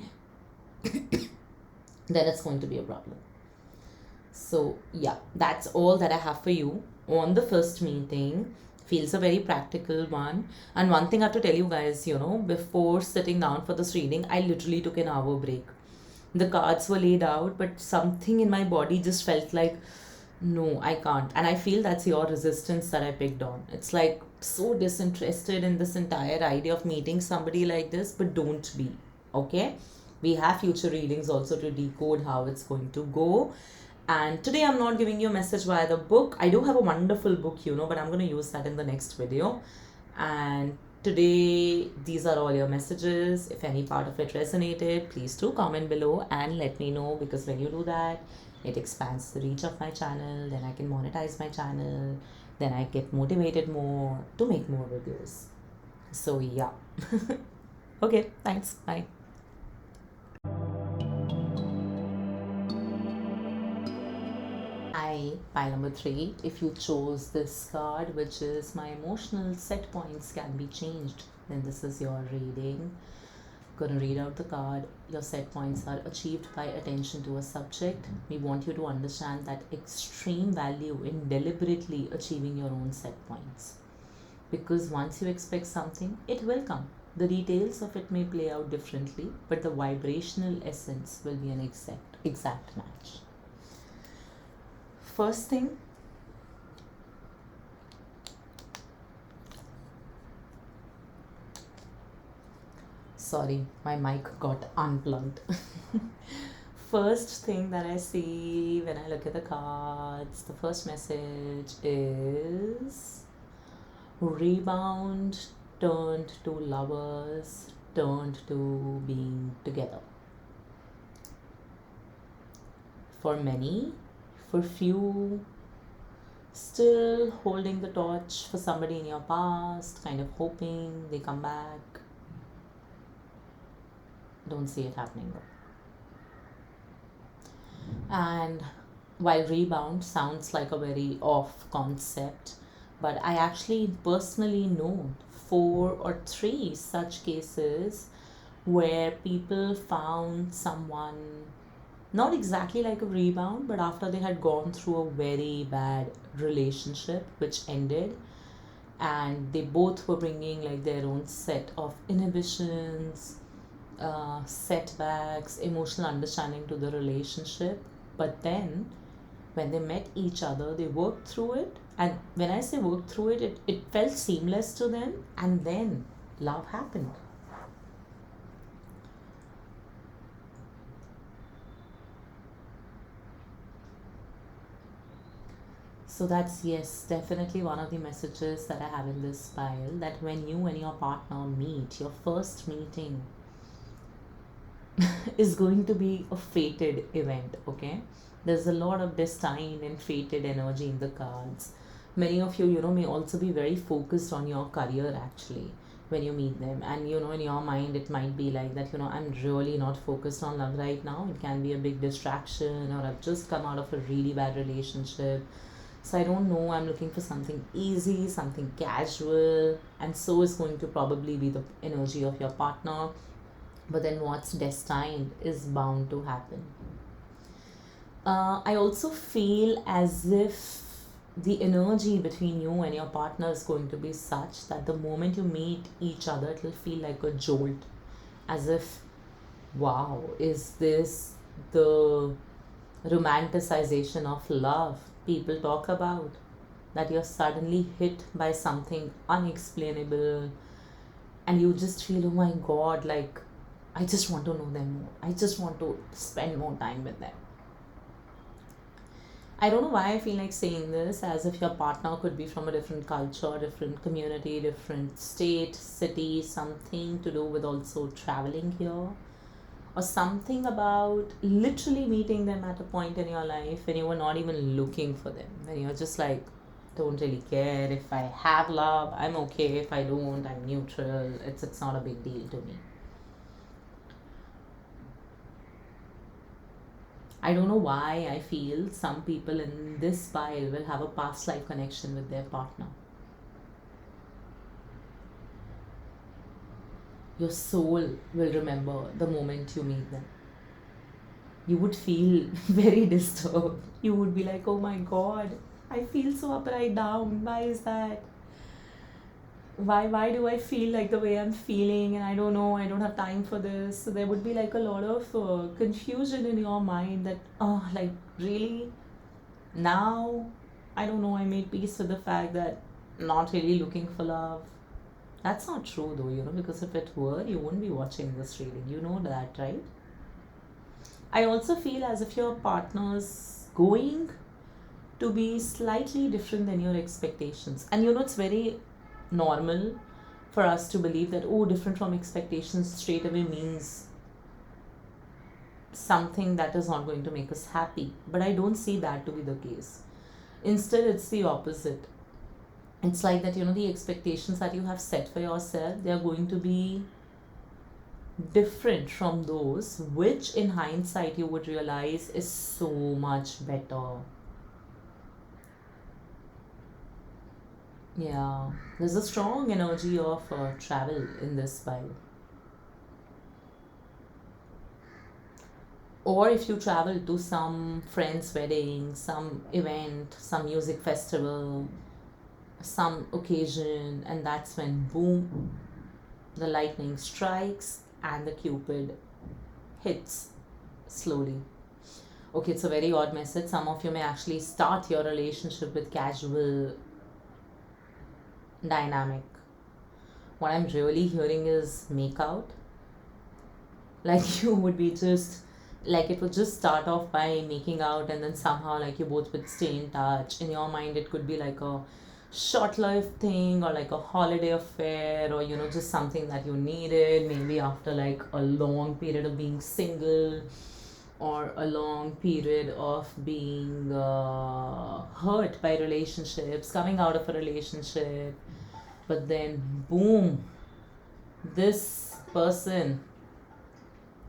then it's going to be a problem. So yeah, that's all that I have for you on the first meeting. Feels a very practical one. And one thing I have to tell you guys, before sitting down for this reading, I literally took an hour break. The cards were laid out, but something in my body just felt like, no, I can't. And I feel that's your resistance that I picked on. It's like so disinterested in this entire idea of meeting somebody like this, but don't be. Okay? We have future readings also to decode how it's going to go. And today I'm not giving you a message via the book. I do have a wonderful book, but I'm going to use that in the next video. And today, these are all your messages. If any part of it resonated, please do comment below and let me know, because when you do that, it expands the reach of my channel. Then I can monetize my channel. Then I get motivated more to make more videos. So yeah. Okay, thanks. Bye. Pile number 3, if you chose this card, which is my emotional set points can be changed, then this is your reading. Gonna read out the card. Your set points are achieved by attention to a subject. We want you to understand that extreme value in deliberately achieving your own set points, because once you expect something, it will come. The details of it may play out differently, but the vibrational essence will be an exact match. First thing, sorry, my mic got unplugged. First thing that I see when I look at the cards, the first message is rebound turned to lovers, turned to being together. For many, for few, still holding the torch for somebody in your past, kind of hoping they come back. Don't see it happening though. And while rebound sounds like a very off concept, but I actually personally know 4 or 3 such cases where people found someone, not exactly like a rebound, but after they had gone through a very bad relationship which ended, and they both were bringing like their own set of inhibitions, setbacks, emotional understanding to the relationship. But then when they met each other, they worked through it. And when I say worked through it, it felt seamless to them, and then love happened. So that's, yes, definitely one of the messages that I have in this pile, that when you and your partner meet, your first meeting is going to be a fated event, okay? There's a lot of destined and fated energy in the cards. Many of you, may also be very focused on your career actually when you meet them. And, in your mind, it might be like that, I'm really not focused on love right now. It can be a big distraction, or I've just come out of a really bad relationship. So I don't know, I'm looking for something easy, something casual, and so is going to probably be the energy of your partner. But then what's destined is bound to happen. I also feel as if the energy between you and your partner is going to be such that the moment you meet each other, it will feel like a jolt. As if, wow, is this the romanticization of love people talk about? That you're suddenly hit by something unexplainable, and you just feel, oh my god, like I just want to know them more. I just want to spend more time with them. I don't know why I feel like saying this, as if your partner could be from a different culture, different community, different state, city, something to do with also traveling here, or something about literally meeting them at a point in your life when you were not even looking for them, when you're just like, don't really care. If I have love, I'm okay. If I don't, I'm neutral. It's not a big deal to me. I don't know why I feel some people in this pile will have a past life connection with their partner. Your soul will remember the moment you meet them. You would feel very disturbed. You would be like, oh my god, I feel so upside down. Why is that? Why do I feel like the way I'm feeling, and I don't know, I don't have time for this. So there would be like a lot of confusion in your mind that, oh, like, really? Now, I don't know, I made peace with the fact that not really looking for love. That's not true though, because if it were, you wouldn't be watching this reading. You know that, right? I also feel as if your partner's going to be slightly different than your expectations. And it's very normal for us to believe that, oh, different from expectations straight away means something that is not going to make us happy. But I don't see that to be the case. Instead, it's the opposite. It's like that, the expectations that you have set for yourself, they are going to be different from those which in hindsight you would realize is so much better. Yeah, there's a strong energy of travel in this vibe. Or if you travel to some friend's wedding, some event, some music festival, some occasion, and that's when boom, the lightning strikes and the cupid hits slowly. Okay, it's a very odd message. Some of you may actually start your relationship with casual dynamic. What I'm really hearing is make out. Like you would be just like it would just start off by making out, and then somehow like you both would stay in touch. In your mind it could be like a short-lived thing, or like a holiday affair, or just something that you needed maybe after like a long period of being single, or a long period of being hurt by relationships, coming out of a relationship. But then boom, this person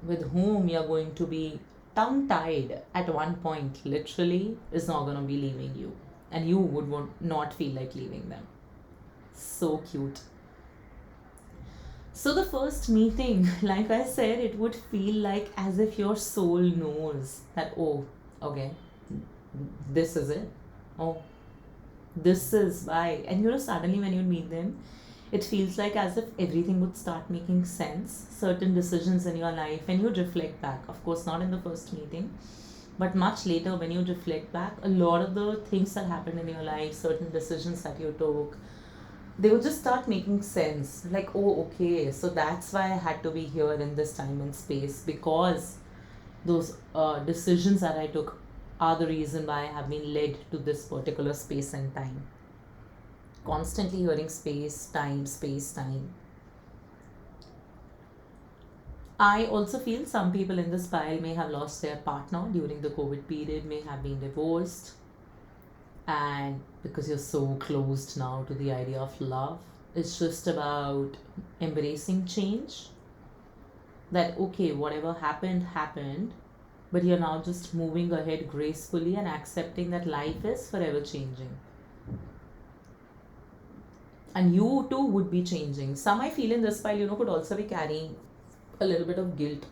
with whom you're going to be tongue tied at one point literally is not going to be leaving you, and you would not feel like leaving them. So cute. So the first meeting, like I said, it would feel like as if your soul knows that, oh, okay, this is it. Oh, this is why. And suddenly when you meet them, it feels like as if everything would start making sense. Certain decisions in your life, when you reflect back, of course, not in the first meeting, but much later when you reflect back, a lot of the things that happened in your life, certain decisions that you took, they would just start making sense. Like, oh, okay, so that's why I had to be here in this time and space, because those decisions that I took are the reason why I have been led to this particular space and time. Constantly hearing space, time. I also feel some people in this pile may have lost their partner during the COVID period, may have been divorced, and because you're so closed now to the idea of love, it's just about embracing change. That, okay, whatever happened, but you're now just moving ahead gracefully and accepting that life is forever changing. And you too would be changing. Some I feel in this pile, could also be carrying a little bit of guilt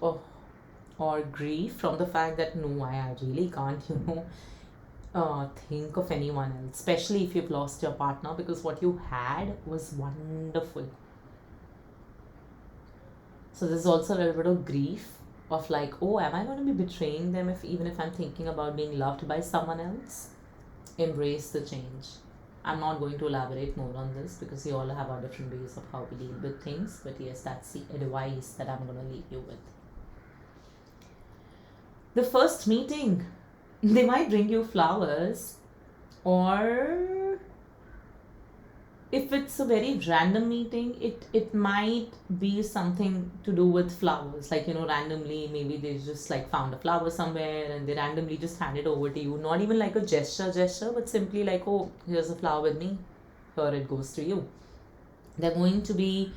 or grief from the fact that no, I really can't, think of anyone else, especially if you've lost your partner, because what you had was wonderful. So there's also a little bit of grief of like, oh, am I going to be betraying them if even if I'm thinking about being loved by someone else? Embrace the change. I'm not going to elaborate more on this because we all have our different ways of how we deal with things. But yes, that's the advice that I'm going to leave you with. The first meeting, they might bring you flowers, or if it's a very random meeting, it might be something to do with flowers. Like, randomly, maybe they just like found a flower somewhere and they randomly just hand it over to you. Not even like a gesture, but simply like, oh, here's a flower with me. Here it goes to you. They're going to be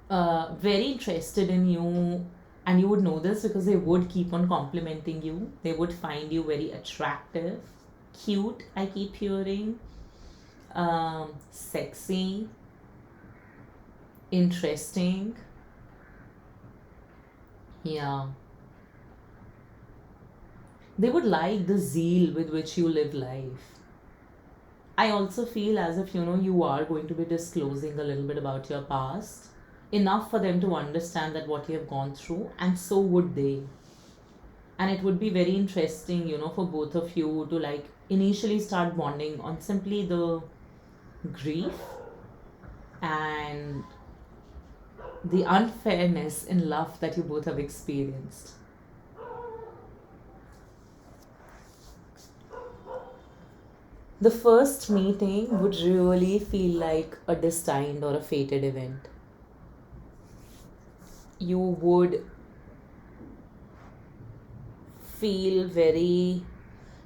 very interested in you, and you would know this because they would keep on complimenting you. They would find you very attractive, cute, I keep hearing, sexy, interesting. Yeah. They would like the zeal with which you live life. I also feel as if you are going to be disclosing a little bit about your past, enough for them to understand that what you have gone through, and so would they. And it would be very interesting, for both of you to like initially start bonding on simply the grief and the unfairness in love that you both have experienced. The first meeting would really feel like a destined or a fated event. You would feel very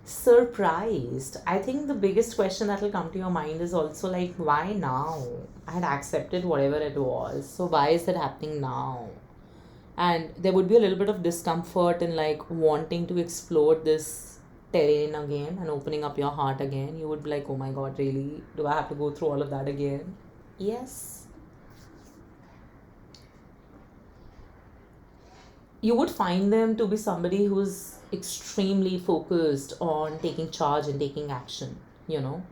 surprised. I think the biggest question that will come to your mind is also like, why now? I had accepted whatever it was. So why is it happening now? And there would be a little bit of discomfort in like wanting to explore this terrain again and opening up your heart again. You would be like, oh my god, really? Do I have to go through all of that again? Yes. You would find them to be somebody who's extremely focused on taking charge and taking action, you know.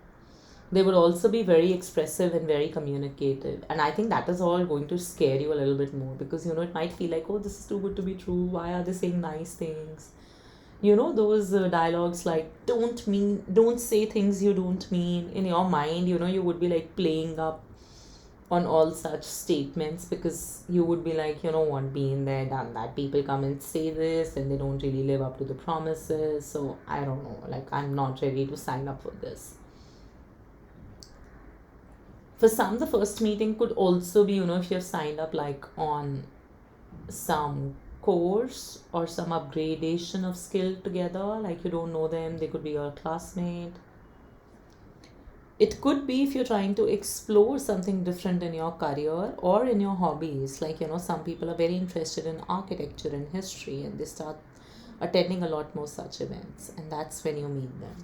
They would also be very expressive and very communicative. And I think that is all going to scare you a little bit more because, it might feel like, oh, this is too good to be true. Why are they saying nice things? Those dialogues like, don't say things you don't mean. In your mind, you would be like playing up on all such statements because you would be like, what, been there, done that. People come and say this and they don't really live up to the promises. So I don't know, like, I'm not ready to sign up for this. For some, the first meeting could also be, if you've signed up like on some course or some upgradation of skill together, like you don't know them, they could be your classmate. It could be if you're trying to explore something different in your career or in your hobbies. Like, some people are very interested in architecture and history and they start attending a lot more such events, and that's when you meet them.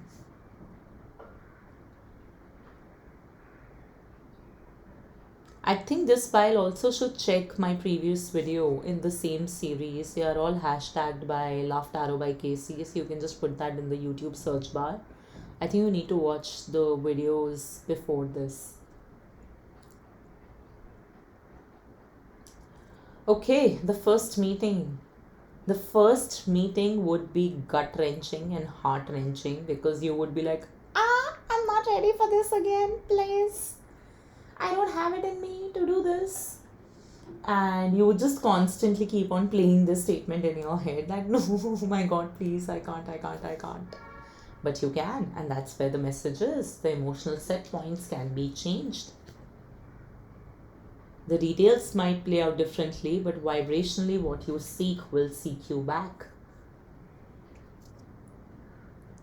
I think this file also should check my previous video in the same series. They are all hashtagged by Love Tarot by Casey, so you can just put that in the YouTube search bar. I think you need to watch the videos before this. Okay, the first meeting. The first meeting would be gut wrenching and heart wrenching because you would be like, I'm not ready for this again, please. I don't have it in me to do this. And you would just constantly keep on playing this statement in your head like, no, oh my god, please, I can't. But you can, and that's where the message is. The emotional set points can be changed. The details might play out differently, but vibrationally, what you seek will seek you back.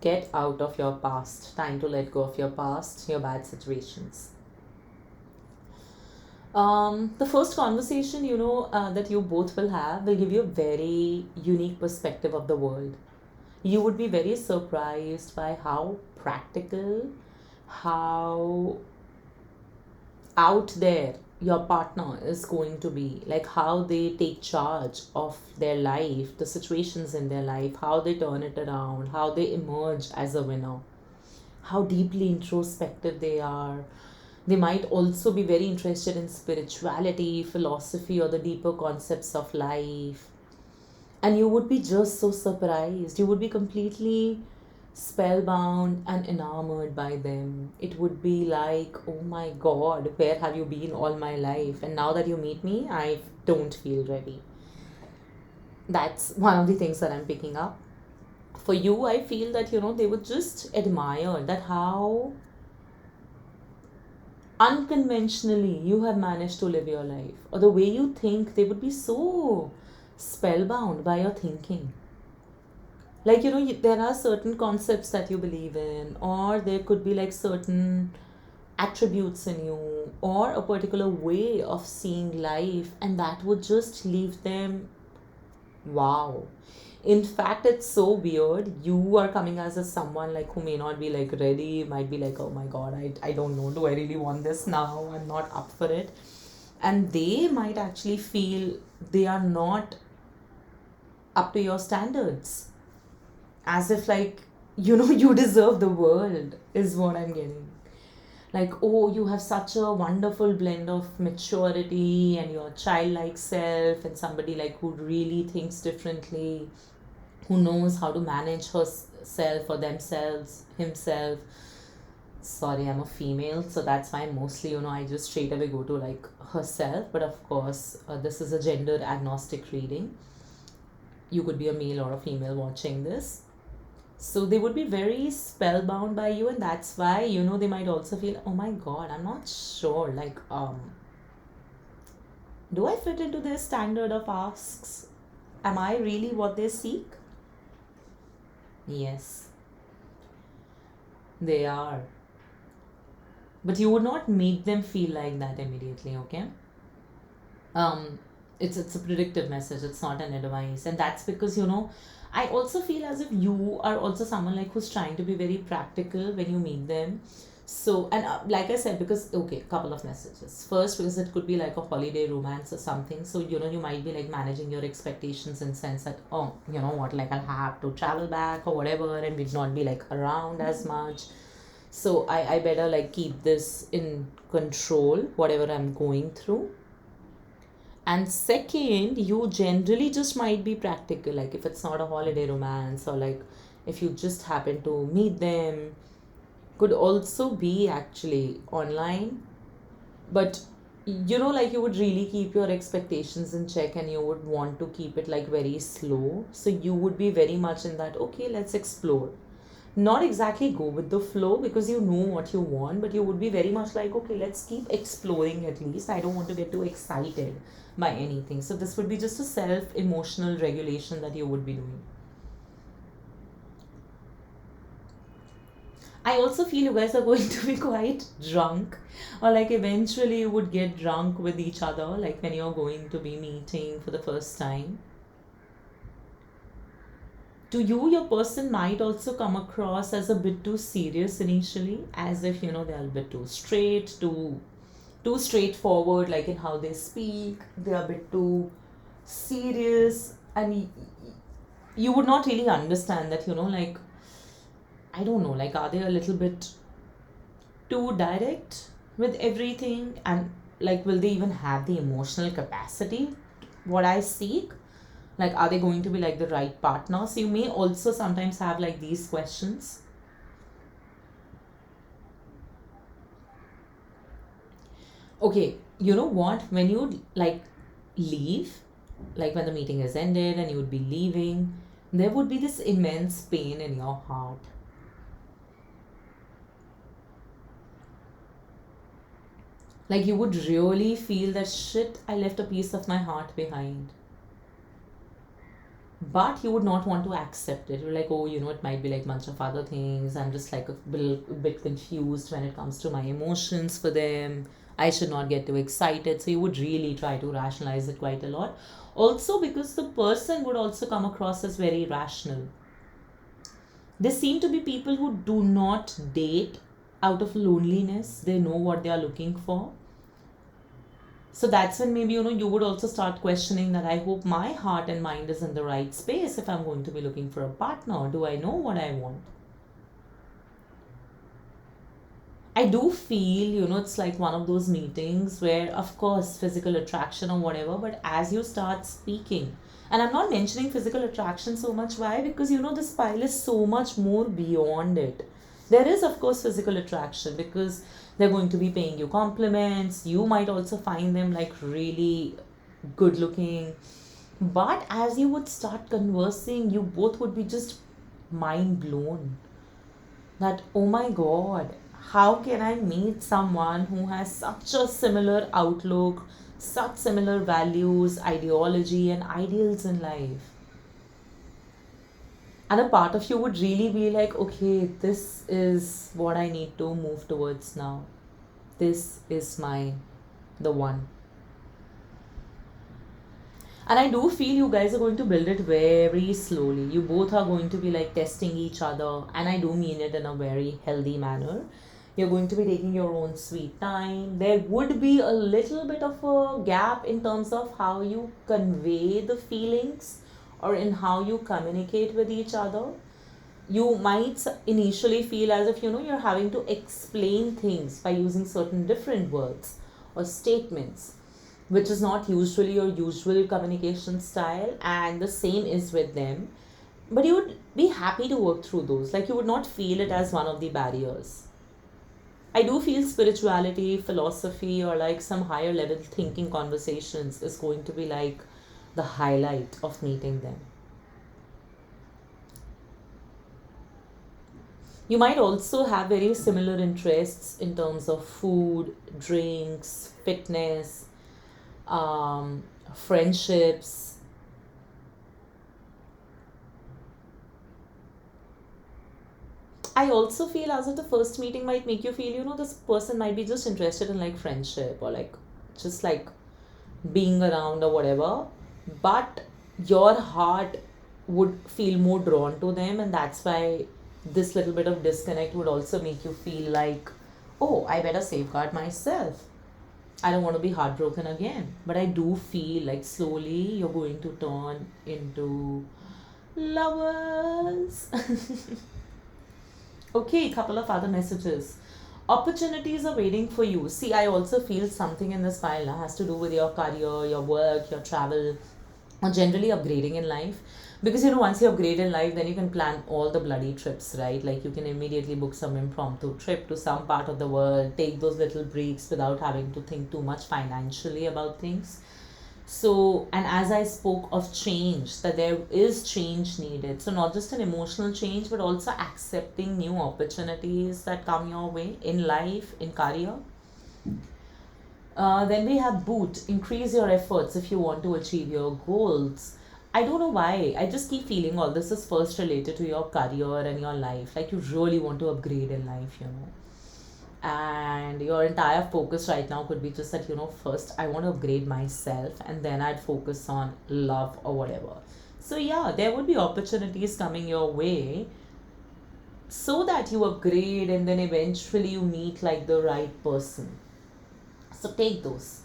Get out of your past. Time to let go of your past, your bad situations. The first conversation, that you both will have will give you a very unique perspective of the world. You would be very surprised by how practical, how out there your partner is going to be, like how they take charge of their life, the situations in their life, how they turn it around, how they emerge as a winner, how deeply introspective they are. They might also be very interested in spirituality, philosophy, or the deeper concepts of life. And you would be just so surprised. You would be completely spellbound and enamored by them. It would be like, oh my god, where have you been all my life? And now that you meet me, I don't feel ready. That's one of the things that I'm picking up. For you, I feel that, they would just admire that how unconventionally you have managed to live your life, or the way you think. They would be so spellbound by your thinking. Like, there are certain concepts that you believe in, or there could be like certain attributes in you, or a particular way of seeing life, and that would just leave them wow. In fact, it's so weird. You are coming as a someone like who may not be like ready, might be like, oh my god, I don't know, do I really want this now? I'm not up for it. And they might actually feel they are not up to your standards. As if like, you deserve the world, is what I'm getting. Like, oh, you have such a wonderful blend of maturity and your childlike self, and somebody like who really thinks differently, who knows how to manage herself or themselves, himself. Sorry, I'm a female, so that's why mostly, I just straight away go to like herself. But of course, this is a gender agnostic reading. You could be a male or a female watching this. So they would be very spellbound by you, and that's why, they might also feel, oh my god, I'm not sure. Like, do I fit into their standard of asks? Am I really what they seek? Yes, they are. But you would not make them feel like that immediately, okay? um it's a predictive message, it's not an advice. And that's because, I also feel as if you are also someone like who's trying to be very practical when you meet them. So, and like I said, because okay, couple of messages. First, because it could be like a holiday romance or something, so you might be like managing your expectations in sense that, oh, you know what, like I'll have to travel back or whatever, and we'd not be like around as much. So I better like keep this in control, whatever I'm going through. And second, you generally just might be practical, like if it's not a holiday romance, or like if you just happen to meet them, could also be actually online. But like you would really keep your expectations in check, and you would want to keep it like very slow. So you would be very much in that, okay, let's explore. Not exactly go with the flow because you know what you want, but you would be very much like, okay, let's keep exploring at least. I don't want to get too excited by anything. So this would be just a self emotional regulation that you would be doing. I also feel you guys are going to be quite drunk, or like eventually you would get drunk with each other, like when you're going to be meeting for the first time. To you, your person might also come across as a bit too serious initially, as if they're a bit too straight, too straightforward, like in how they speak. They're a bit too serious, and you would not really understand that, like, I don't know, like, are they a little bit too direct with everything? And like, will they even have the emotional capacity what I seek? Like, are they going to be like the right partner? So you may also sometimes have like these questions. Okay, you know what, when you like leave, like when the meeting is ended and you would be leaving, there would be this immense pain in your heart. Like you would really feel that, shit, I left a piece of my heart behind. But you would not want to accept it. You're like, oh, it might be like bunch of other things. I'm just like a bit confused when it comes to my emotions for them. I should not get too excited. So you would really try to rationalize it quite a lot. Also, because the person would also come across as very rational. There seem to be people who do not date out of loneliness. They know what they are looking for. So that's when maybe you would also start questioning that, I hope my heart and mind is in the right space if I'm going to be looking for a partner. Do I know what I want? I do feel, it's like one of those meetings where, of course, physical attraction or whatever, but as you start speaking, And I'm not mentioning physical attraction so much. Why? Because this pile is so much more beyond it. There is, of course, physical attraction because they're going to be paying you compliments. You might also find them like really good looking. But as you would start conversing, you both would be just mind blown that, oh my god, how can I meet someone who has such a similar outlook, such similar values, ideology, and ideals in life? And a part of you would really be like, okay, this is what I need to move towards now. This is the one. And I do feel you guys are going to build it very slowly. You both are going to be like testing each other, and I do mean it in a very healthy manner. You're going to be taking your own sweet time. There would be a little bit of a gap in terms of how you convey the feelings or in how you communicate with each other. You might initially feel as if you're having to explain things by using certain different words or statements, which is not usually your usual communication style, and the same is with them. But you would be happy to work through those, like you would not feel it as one of the barriers. I do feel spirituality, philosophy, or like some higher level thinking conversations is going to be like the highlight of meeting them. You might also have very similar interests in terms of food, drinks, fitness, friendships. I also feel as if the first meeting might make you feel, this person might be just interested in like friendship or like just like being around or whatever. But your heart would feel more drawn to them, and that's why this little bit of disconnect would also make you feel like, oh, I better safeguard myself. I don't want to be heartbroken again. But I do feel like slowly you're going to turn into lovers. Okay, couple of other messages. Opportunities are waiting for you. See, I also feel something in this file has to do with your career, your work, your travel, or generally upgrading in life. Because once you upgrade in life, then you can plan all the bloody trips, right? Like you can immediately book some impromptu trip to some part of the world, take those little breaks without having to think too much financially about things. So, and as I spoke of change, that there is change needed. So, not just an emotional change, but also accepting new opportunities that come your way in life, in career. Then we have boot, increase your efforts if you want to achieve your goals. I don't know why. I just keep feeling all this is first related to your career and your life. Like you really want to upgrade in life. And your entire focus right now could be just that first I want to upgrade myself and then I'd focus on love or whatever. So yeah, there would be opportunities coming your way so that you upgrade and then eventually you meet like the right person. So take those.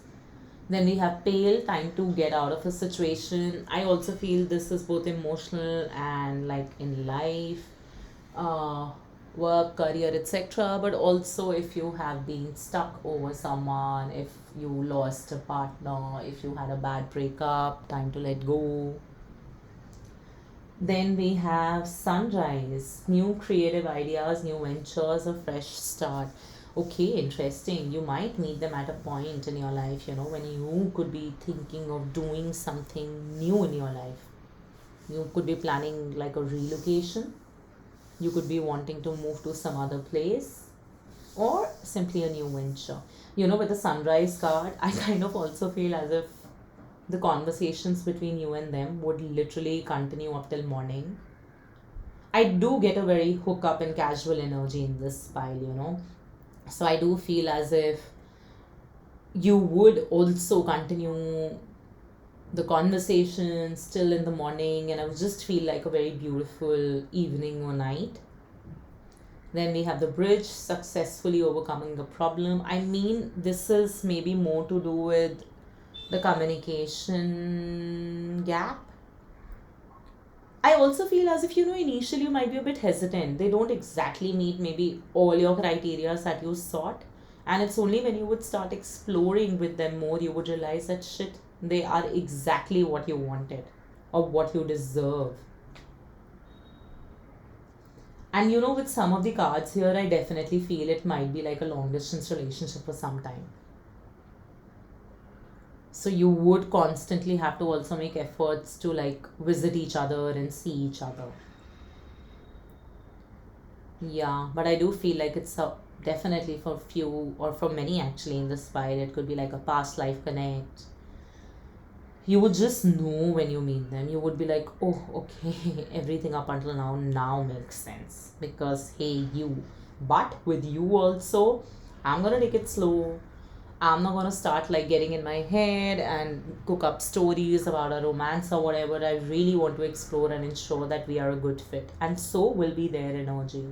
Then we have pale, time to get out of a situation. I also feel this is both emotional and like in life, uh, work, career, etc. But also if you have been stuck over someone, if you lost a partner, if you had a bad breakup, time to let go. Then we have sunrise, new creative ideas, new ventures, a fresh start. Okay, interesting. You might meet them at a point in your life, when you could be thinking of doing something new in your life. You could be planning like a relocation. You could be wanting to move to some other place or simply a new venture. With the sunrise card, I kind of also feel as if the conversations between you and them would literally continue up till morning. I do get a very hook up and casual energy in this pile. So I do feel as if you would also continue the conversation still in the morning, and I would just feel like a very beautiful evening or night. Then we have the bridge, successfully overcoming a problem. I mean, this is maybe more to do with the communication gap. I also feel as if, initially you might be a bit hesitant. They don't exactly meet maybe all your criteria that you sought. And it's only when you would start exploring with them more, you would realize that shit, they are exactly what you wanted. or what you deserve. And with some of the cards here, I definitely feel it might be like a long distance relationship for some time. So you would constantly have to also make efforts to like visit each other and see each other. Yeah, but I do feel like it's definitely for few or for many actually in this file. It could be like a past life connect. You would just know when you meet them. You would be like, oh, okay, everything up until now makes sense because hey, you. But with you also, I'm gonna take it slow. I'm not gonna start like getting in my head and cook up stories about a romance or whatever. I really want to explore and ensure that we are a good fit, and so will be their energy.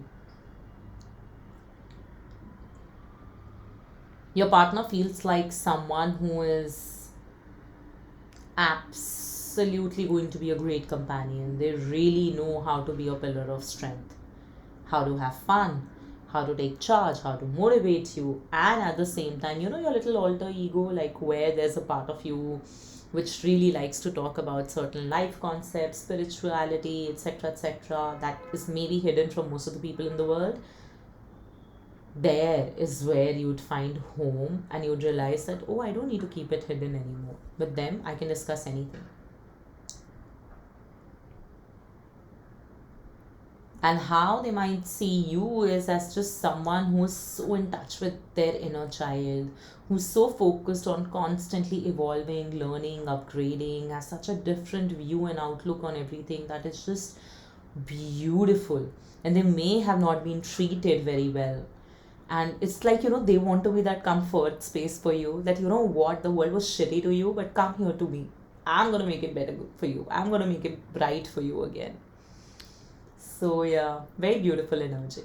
Your partner feels like someone who is absolutely going to be a great companion. They really know how to be a pillar of strength, how to have fun, how to take charge, how to motivate you, and at the same time, your little alter ego, like where there's a part of you which really likes to talk about certain life concepts, spirituality, etc., etc., that is maybe hidden from most of the people in the world. There is where you'd find home and you'd realize that, oh, I don't need to keep it hidden anymore. With them, I can discuss anything. And how they might see you is as just someone who's so in touch with their inner child, who's so focused on constantly evolving, learning, upgrading, has such a different view and outlook on everything that is just beautiful. And they may have not been treated very well, and it's like they want to be that comfort space for you, that what, the world was shitty to you, but come here to me. I'm gonna make it better for you. I'm gonna make it bright for you again. So yeah, very beautiful energy.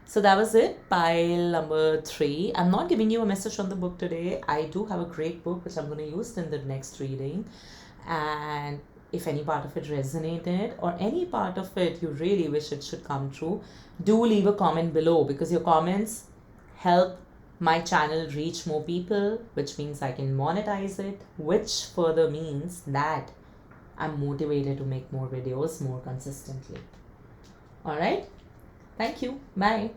So that was it, pile number 3. I'm not giving you a message from the book today. I do have a great book which I'm going to use in the next reading. And if any part of it resonated or any part of it you really wish it should come true, do leave a comment below, because your comments help my channel reach more people, which means I can monetize it, which further means that I'm motivated to make more videos more consistently. All right. Thank you. Bye.